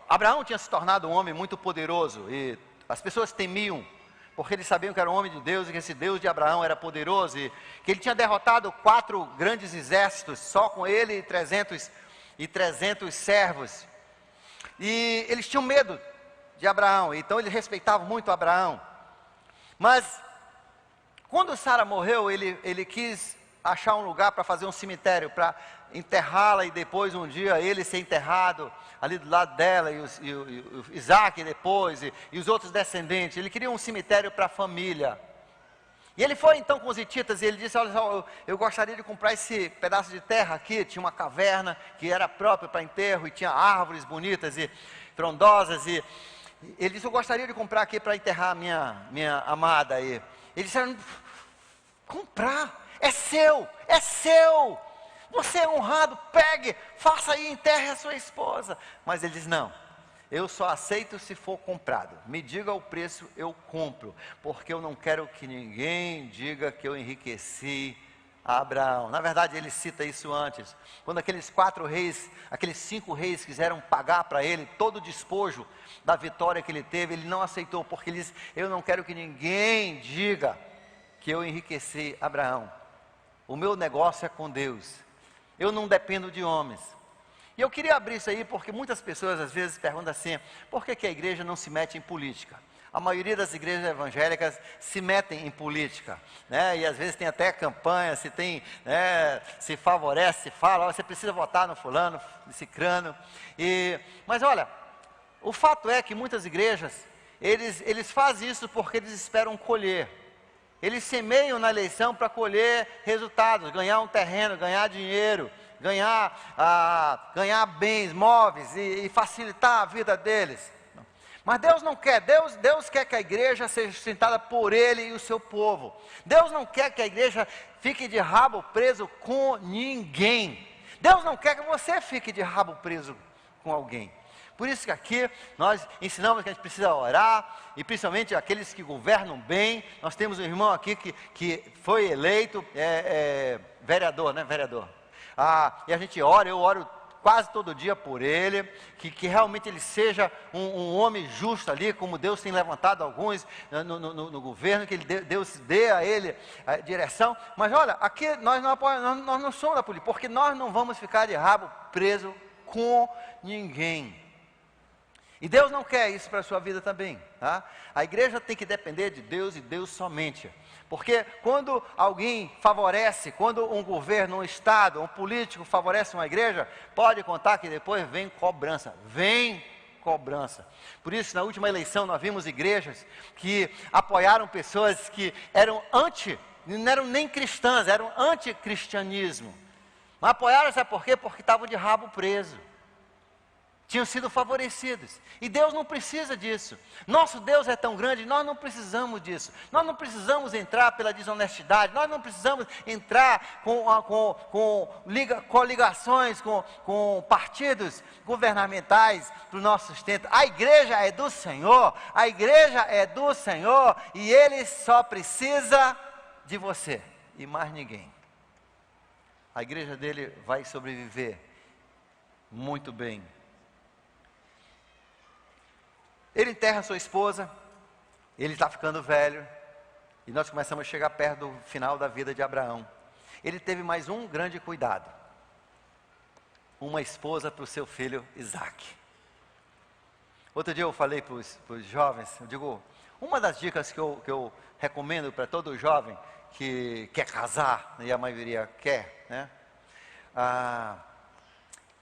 Abraão tinha se tornado um homem muito poderoso e as pessoas temiam, porque eles sabiam que era um homem de Deus e que esse Deus de Abraão era poderoso e que ele tinha derrotado 4 grandes exércitos, só com ele e 300 servos. E eles tinham medo de Abraão, então eles respeitavam muito Abraão. Mas quando Sara morreu, ele quis achar um lugar para fazer um cemitério, para enterrá-la e depois um dia ele ser enterrado ali do lado dela e o Isaac depois e os outros descendentes. Ele queria um cemitério para a família. E ele foi então com os hititas e ele disse: olha só, eu gostaria de comprar esse pedaço de terra aqui. Tinha uma caverna que era própria para enterro e tinha árvores bonitas e frondosas. E ele disse: eu gostaria de comprar aqui para enterrar a minha amada. E eles disseram: comprar? É seu, é seu. Você é honrado, pegue, faça aí, enterre a sua esposa. Mas ele diz: não, eu só aceito se for comprado. Me diga o preço, eu compro. Porque eu não quero que ninguém diga que eu enriqueci a Abraão. Na verdade, ele cita isso antes. Quando aqueles 5 reis quiseram pagar para ele todo o despojo da vitória que ele teve, ele não aceitou. Porque ele diz: eu não quero que ninguém diga que eu enriqueci Abraão. O meu negócio é com Deus. Eu não dependo de homens. E eu queria abrir isso aí porque muitas pessoas às vezes perguntam assim: por que a igreja não se mete em política? A maioria das igrejas evangélicas se metem em política, né? E às vezes tem até campanha, se favorece, se fala: você precisa votar no fulano, no cicrano. Mas olha, o fato é que muitas igrejas, eles fazem isso porque eles esperam colher. Eles semeiam na eleição para colher resultados, ganhar um terreno, ganhar dinheiro, ganhar bens, móveis e facilitar a vida deles. Mas Deus não quer, Deus quer que a igreja seja sustentada por Ele e o seu povo. Deus não quer que a igreja fique de rabo preso com ninguém. Deus não quer que você fique de rabo preso com alguém. Por isso que aqui nós ensinamos que a gente precisa orar, e principalmente aqueles que governam bem. Nós temos um irmão aqui que foi eleito vereador, né? Vereador. E a gente ora, eu oro quase todo dia por ele, que realmente ele seja um homem justo ali, como Deus tem levantado alguns no governo, que Deus dê a ele a direção. Mas olha, aqui nós não somos da política, porque nós não vamos ficar de rabo preso com ninguém. E Deus não quer isso para a sua vida também, tá? A igreja tem que depender de Deus e Deus somente. Porque quando alguém favorece, quando um governo, um estado, um político favorece uma igreja, pode contar que depois vem cobrança. Vem cobrança. Por isso, na última eleição, nós vimos igrejas que apoiaram pessoas que eram não eram nem cristãs, eram anticristianismo. Mas apoiaram, sabe por quê? Porque estavam de rabo preso. Tinham sido favorecidos. E Deus não precisa disso. Nosso Deus é tão grande, nós não precisamos disso. Nós não precisamos entrar pela desonestidade, nós não precisamos entrar com coligações, com partidos governamentais para o nosso sustento. A igreja é do Senhor, a igreja é do Senhor, e Ele só precisa de você e mais ninguém. A igreja dele vai sobreviver muito bem. Ele enterra sua esposa, ele está ficando velho, e nós começamos a chegar perto do final da vida de Abraão. Ele teve mais um grande cuidado: uma esposa para o seu filho Isaac. Outro dia eu falei para os jovens, eu digo, uma das dicas que eu recomendo para todo jovem que quer casar, e a maioria quer, né?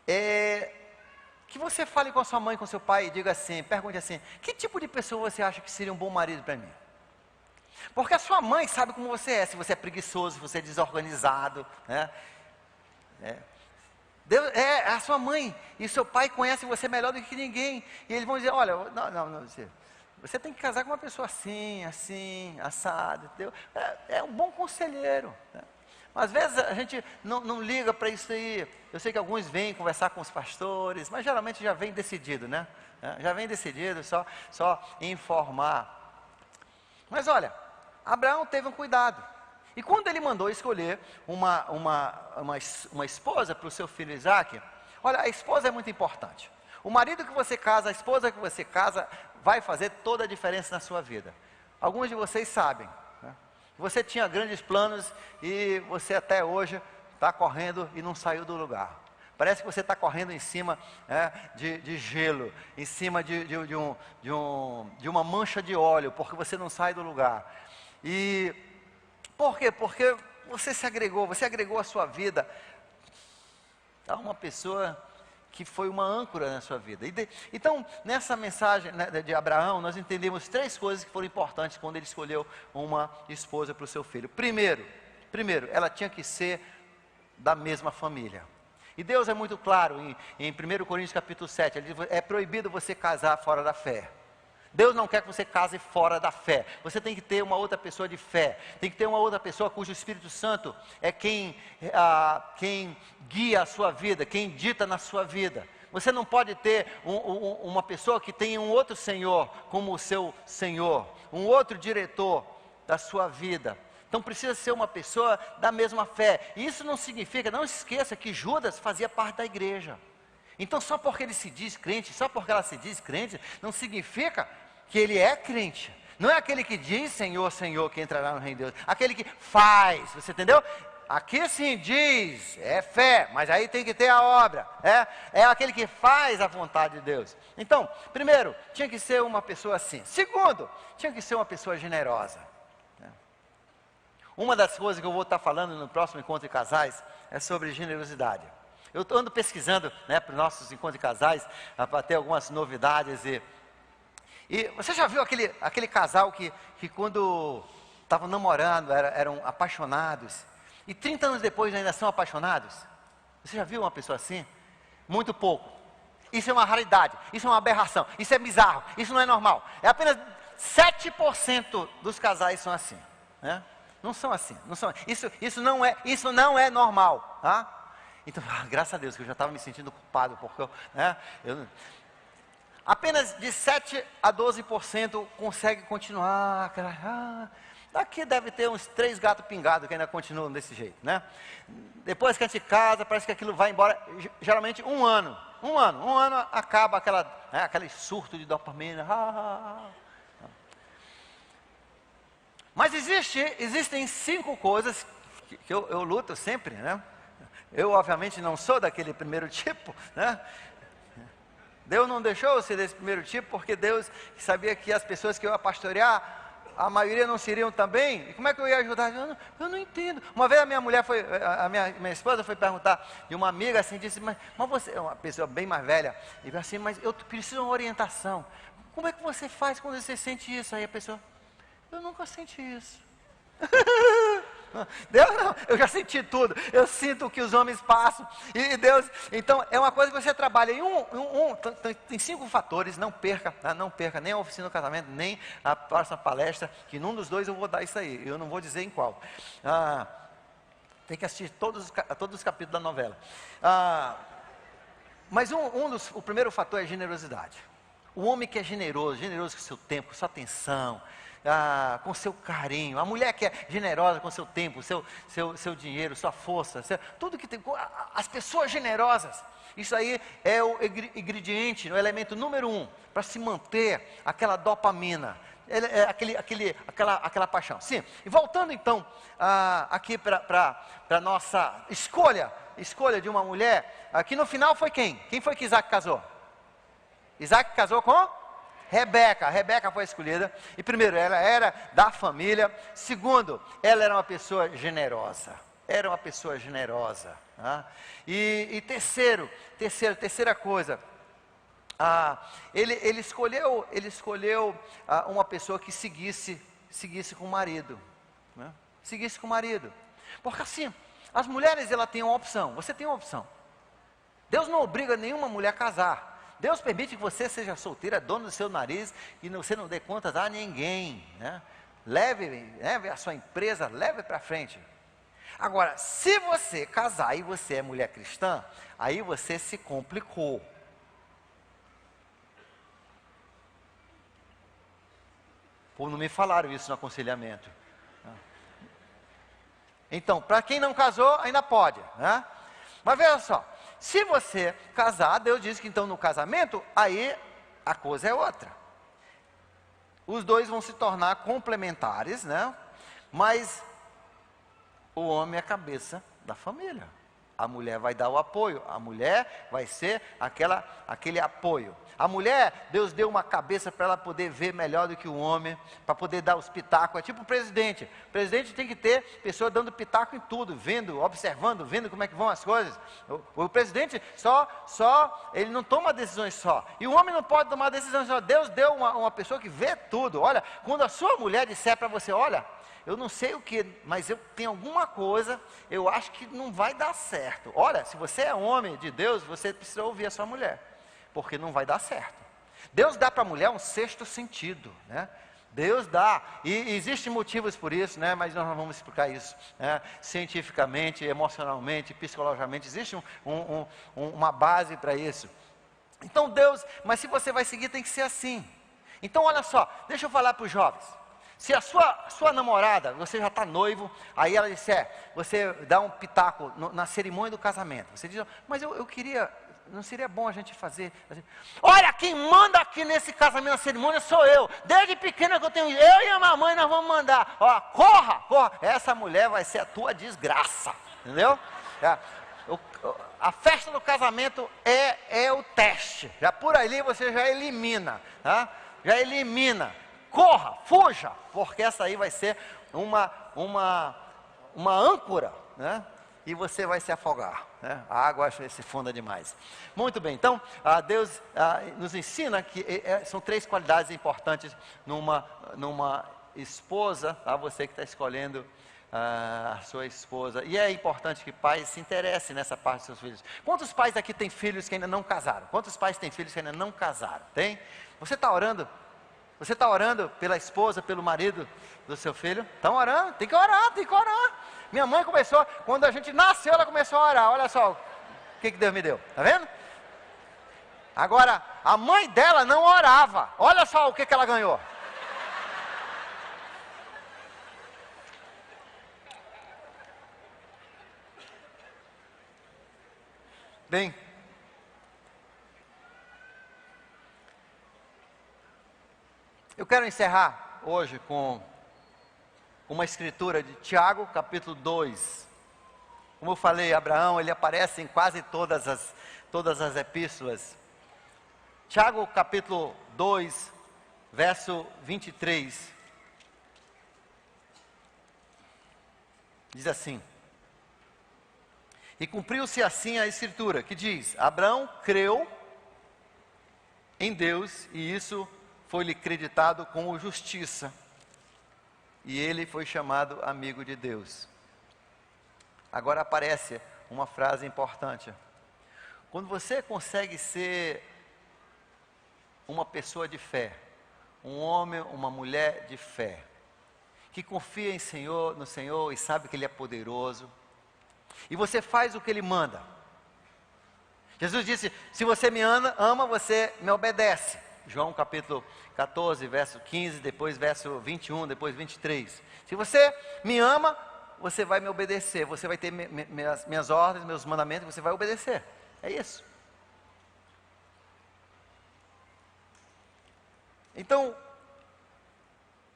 É que você fale com a sua mãe, com seu pai, e diga assim, pergunte assim: que tipo de pessoa você acha que seria um bom marido para mim? Porque a sua mãe sabe como você é, se você é preguiçoso, se você é desorganizado, né? A sua mãe e seu pai conhecem você melhor do que ninguém, e eles vão dizer: olha, não, você tem que casar com uma pessoa assim, assado, entendeu? É um bom conselheiro, né? Às vezes a gente não liga para isso aí. Eu sei que alguns vêm conversar com os pastores, mas geralmente já vem decidido, né? Já vem decidido, só informar. Mas olha, Abraão teve um cuidado. E quando ele mandou escolher uma esposa para o seu filho Isaac, olha, a esposa é muito importante. O marido que você casa, a esposa que você casa, vai fazer toda a diferença na sua vida. Alguns de vocês sabem. Você tinha grandes planos e você até hoje está correndo e não saiu do lugar. Parece que você está correndo em cima de gelo, em cima de uma mancha de óleo, porque você não sai do lugar. E por quê? Porque você agregou a sua vida a uma pessoa que foi uma âncora na sua vida. Então, nessa mensagem, né, de Abraão, nós entendemos 3 coisas que foram importantes quando ele escolheu uma esposa para o seu filho. Primeiro, ela tinha que ser da mesma família. E Deus é muito claro em 1 Coríntios capítulo 7, ele diz: é proibido você casar fora da fé. Deus não quer que você case fora da fé. Você tem que ter uma outra pessoa de fé. Tem que ter uma outra pessoa cujo Espírito Santo é quem guia a sua vida, quem dita na sua vida. Você não pode ter uma pessoa que tenha um outro Senhor como o seu Senhor, um outro diretor da sua vida. Então precisa ser uma pessoa da mesma fé. E isso não significa, não esqueça que Judas fazia parte da igreja. Então só porque ele se diz crente, só porque ela se diz crente, não significa que ele é crente. Não é aquele que diz Senhor, Senhor, que entrará no reino de Deus. Aquele que faz, você entendeu? Aqui sim diz, é fé, mas aí tem que ter a obra. É aquele que faz a vontade de Deus. Então, primeiro, tinha que ser uma pessoa assim. Segundo, tinha que ser uma pessoa generosa. Uma das coisas que eu vou estar falando no próximo encontro de casais é sobre generosidade. Eu ando pesquisando, né, para os nossos encontros de casais, para ter algumas novidades. E você já viu aquele casal que quando estavam namorando, eram apaixonados, e 30 anos depois ainda são apaixonados? Você já viu uma pessoa assim? Muito pouco. Isso é uma raridade, isso é uma aberração, isso é bizarro, isso não é normal. É apenas 7% dos casais são assim, né? Não são assim, isso não é normal, tá? Então, graças a Deus, que eu já estava me sentindo culpado, porque apenas de 7 a 12% consegue continuar. Daqui deve ter uns 3 gatos pingados que ainda continuam desse jeito, né? Depois que a gente casa, parece que aquilo vai embora, geralmente um ano acaba aquele surto de dopamina. Mas existem 5 coisas que eu luto sempre, né? Eu obviamente não sou daquele primeiro tipo, né? Deus não deixou eu ser desse primeiro tipo, porque Deus sabia que as pessoas que eu ia pastorear a maioria não se iriam também, e como é que eu ia ajudar? Eu não entendo. Uma vez a minha mulher foi, a minha esposa foi perguntar de uma amiga assim, disse, mas você é uma pessoa bem mais velha, e falou assim, mas eu preciso de uma orientação. Como é que você faz quando você sente isso? Aí a pessoa, eu nunca senti isso. Deus não, eu já senti tudo, eu sinto o que os homens passam, e Deus, então é uma coisa que você trabalha em tem 5 fatores, não perca, tá? Não perca nem a oficina do casamento, nem a próxima palestra, que num dos 2 eu vou dar isso aí, eu não vou dizer em qual, tem que assistir todos os capítulos da novela, mas o primeiro fator é generosidade. O homem que é generoso com seu tempo, com sua atenção, com seu carinho, a mulher que é generosa com seu tempo, seu dinheiro, sua força, tudo que tem, as pessoas generosas, isso aí é o ingrediente, o elemento número 1, para se manter aquela dopamina, aquela paixão. Sim, e voltando então, aqui para a nossa escolha de uma mulher, aqui no final foi quem? Quem foi que Isaac casou? Isaac casou com Rebeca. Rebeca foi escolhida. E primeiro, ela era da família. Segundo, ela era uma pessoa generosa. E terceira coisa, ele escolheu uma pessoa que seguisse com o marido, né? Seguisse com o marido. Porque assim, as mulheres, ela tem uma opção. Você tem uma opção. Deus não obriga nenhuma mulher a casar. Deus permite que você seja solteira, dono do seu nariz, e você não dê contas a ninguém, né? Leve a sua empresa, leve para frente. Agora, se você casar e você é mulher cristã, aí você se complicou. Por não me falaram isso no aconselhamento. Então, para quem não casou, ainda pode, né? Mas veja só, se você casar, Deus diz que então no casamento, aí a coisa é outra. Os dois vão se tornar complementares, né? Mas o homem é a cabeça da família. A mulher vai dar o apoio, a mulher vai ser aquele apoio. A mulher, Deus deu uma cabeça para ela poder ver melhor do que o homem, para poder dar os pitacos. É tipo o presidente. O presidente tem que ter pessoa dando pitaco em tudo, vendo, observando, vendo como é que vão as coisas. O presidente ele não toma decisões só. E o homem não pode tomar decisões só. Deus deu uma pessoa que vê tudo. Olha, quando a sua mulher disser para você, olha, eu não sei o que, mas eu tenho alguma coisa, eu acho que não vai dar certo. Olha, se você é homem de Deus, você precisa ouvir a sua mulher, porque não vai dar certo. Deus dá para a mulher um 6º sentido, né? Deus dá, e existem motivos por isso, né? Mas nós não vamos explicar isso, né? Cientificamente, emocionalmente, psicologicamente, existe uma base para isso. Então Deus, mas se você vai seguir, tem que ser assim. Então olha só, deixa eu falar para os jovens. Se a sua namorada, você já está noivo, aí ela disser, você dá um pitaco na cerimônia do casamento. Você diz, mas eu queria, não seria bom a gente fazer? Olha, quem manda aqui nesse casamento, na cerimônia, sou eu. Desde pequena que eu tenho, eu e a mamãe nós vamos mandar. Ó, corra. Essa mulher vai ser a tua desgraça, entendeu? A festa do casamento é o teste. Já por ali você já elimina, tá? Já elimina. Corra, fuja, porque essa aí vai ser uma âncora, né? E você vai se afogar, né? A água se funda demais. Muito bem, então Deus nos ensina que são 3 qualidades importantes numa esposa, tá? Você que está escolhendo a sua esposa, e é importante que pais se interessem nessa parte dos seus filhos. Quantos pais aqui têm filhos que ainda não casaram? Quantos pais têm filhos que ainda não casaram? Tem? Você está orando? Você está orando pela esposa, pelo marido do seu filho? Estão orando? Tem que orar. Minha mãe começou, quando a gente nasceu, ela começou a orar. Olha só o que Deus me deu. Está vendo? Agora, a mãe dela não orava. Olha só o que ela ganhou. Bem, eu quero encerrar hoje com uma escritura de Tiago, capítulo 2. Como eu falei, Abraão, ele aparece em quase todas as epístolas. Tiago, capítulo 2, verso 23. Diz assim: e cumpriu-se assim a escritura, que diz: Abraão creu em Deus, e isso foi-lhe creditado como justiça, e ele foi chamado amigo de Deus. Agora aparece uma frase importante. Quando você consegue ser uma pessoa de fé, um homem, uma mulher de fé, que confia no Senhor e sabe que Ele é poderoso, e você faz o que Ele manda. Jesus disse: se você me ama, você me obedece. João capítulo 14, verso 15, depois verso 21, depois 23. Se você me ama, você vai me obedecer, você vai ter minhas ordens, meus mandamentos, você vai obedecer. É isso. Então,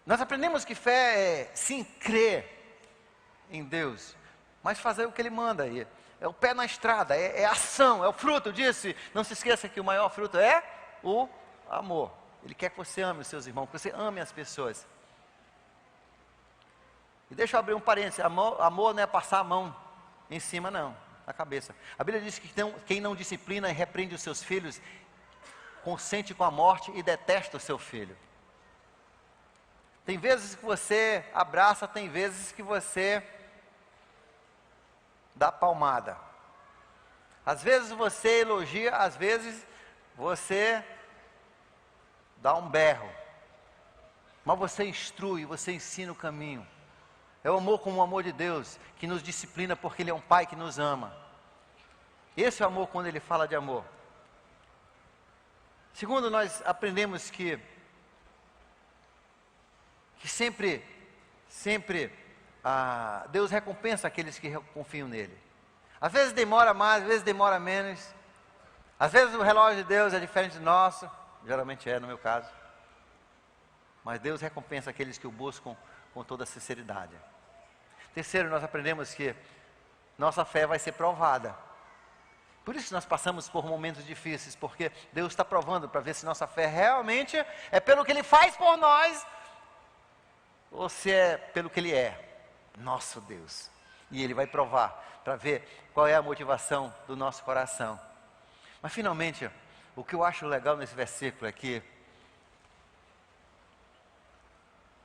nós aprendemos que fé é sim crer em Deus, mas fazer o que Ele manda aí. É o pé na estrada, é ação, é o fruto disso. Não se esqueça que o maior fruto é o amor. Ele quer que você ame os seus irmãos, que você ame as pessoas. E deixa eu abrir um parênteses: amor não é passar a mão em cima, não, na cabeça. A Bíblia diz que quem não disciplina e repreende os seus filhos, consente com a morte e detesta o seu filho. Tem vezes que você abraça, tem vezes que você dá palmada. Às vezes você elogia, às vezes você dá um berro. Mas você instrui, você ensina o caminho. É o amor como o amor de Deus, que nos disciplina porque Ele é um Pai que nos ama. Esse é o amor quando Ele fala de amor. Segundo, nós aprendemos que sempre Deus recompensa aqueles que confiam nele. Às vezes demora mais, às vezes demora menos. Às vezes o relógio de Deus é diferente do nosso, geralmente é no meu caso. Mas Deus recompensa aqueles que o buscam com toda sinceridade. Terceiro, nós aprendemos que nossa fé vai ser provada. Por isso nós passamos por momentos difíceis, porque Deus está provando para ver se nossa fé realmente é pelo que Ele faz por nós, ou se é pelo que Ele é, nosso Deus. E Ele vai provar, para ver qual é a motivação do nosso coração. Mas finalmente, o que eu acho legal nesse versículo é que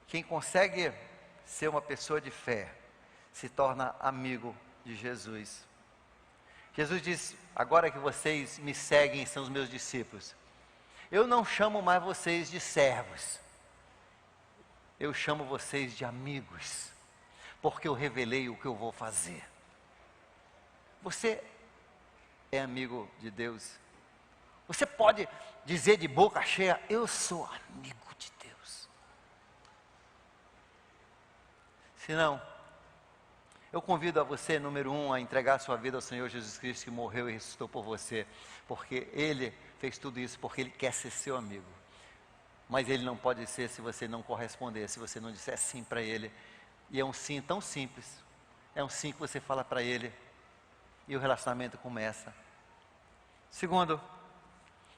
quem consegue ser uma pessoa de fé, se torna amigo de Jesus. Jesus diz: agora que vocês me seguem, são os meus discípulos, eu não chamo mais vocês de servos, eu chamo vocês de amigos, porque eu revelei o que eu vou fazer. Você é amigo de Deus? Você pode dizer de boca cheia: eu sou amigo de Deus. Se não, eu convido a você, número 1, a entregar sua vida ao Senhor Jesus Cristo, que morreu e ressuscitou por você, porque Ele fez tudo isso, porque Ele quer ser seu amigo. Mas Ele não pode ser se você não corresponder, se você não disser sim para Ele. E é um sim tão simples, é um sim que você fala para Ele, e o relacionamento começa. Segundo,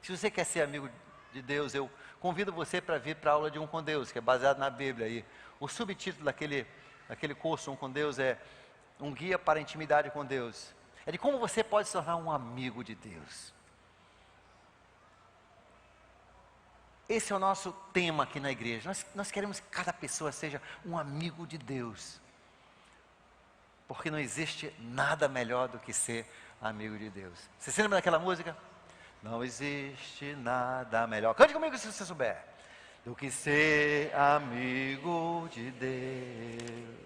se você quer ser amigo de Deus, eu convido você para vir para a aula de Um com Deus, que é baseado na Bíblia. E o subtítulo daquele curso Um com Deus é um guia para a intimidade com Deus. É de como você pode se tornar um amigo de Deus. Esse é o nosso tema aqui na igreja. Nós queremos que cada pessoa seja um amigo de Deus. Porque não existe nada melhor do que ser amigo de Deus. Você se lembra daquela música? Não existe nada melhor. Cante comigo se você souber. Do que ser amigo de Deus.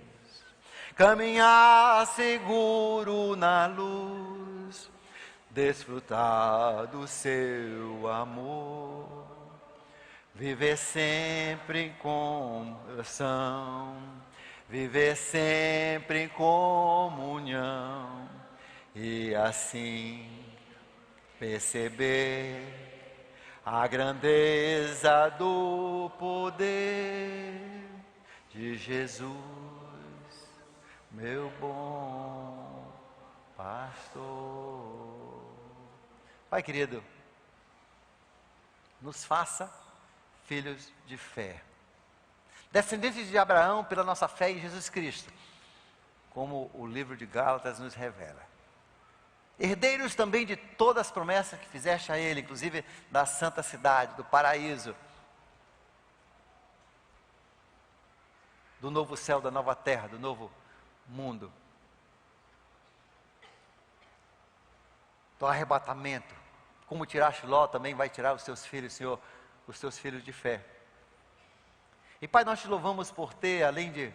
Caminhar seguro na luz, desfrutar do seu amor, viver sempre em comunhão, viver sempre em comunhão, e assim perceber a grandeza do poder de Jesus, meu bom pastor. Pai querido, nos faça filhos de fé, descendentes de Abraão pela nossa fé em Jesus Cristo, como o livro de Gálatas nos revela. Herdeiros também de todas as promessas que fizeste a ele, inclusive da santa cidade, do paraíso, do novo céu, da nova terra, do novo mundo, do arrebatamento. Como tiraste Ló, também vai tirar os teus filhos, Senhor, os teus filhos de fé. E Pai, nós te louvamos por ter, além de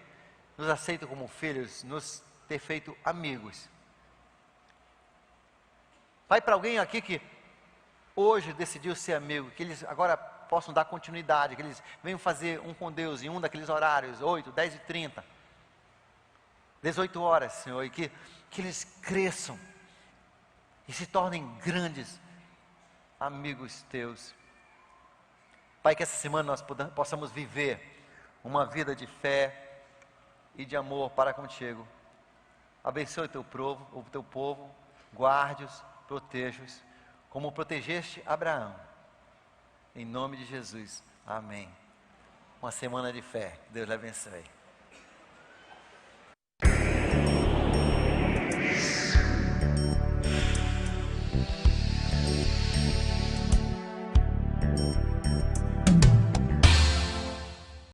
nos aceito como filhos, nos ter feito amigos. Pai, para alguém aqui que hoje decidiu ser amigo, que eles agora possam dar continuidade, que eles venham fazer um com Deus em um daqueles horários, 8, 10 e 30, 18 horas, Senhor, e que eles cresçam e se tornem grandes amigos teus. Pai, que essa semana nós possamos viver uma vida de fé e de amor para contigo. Abençoe o teu povo, guarde-os, proteja-os, como protegeste Abraão. Em nome de Jesus, amém. Uma semana de fé, Deus lhe abençoe.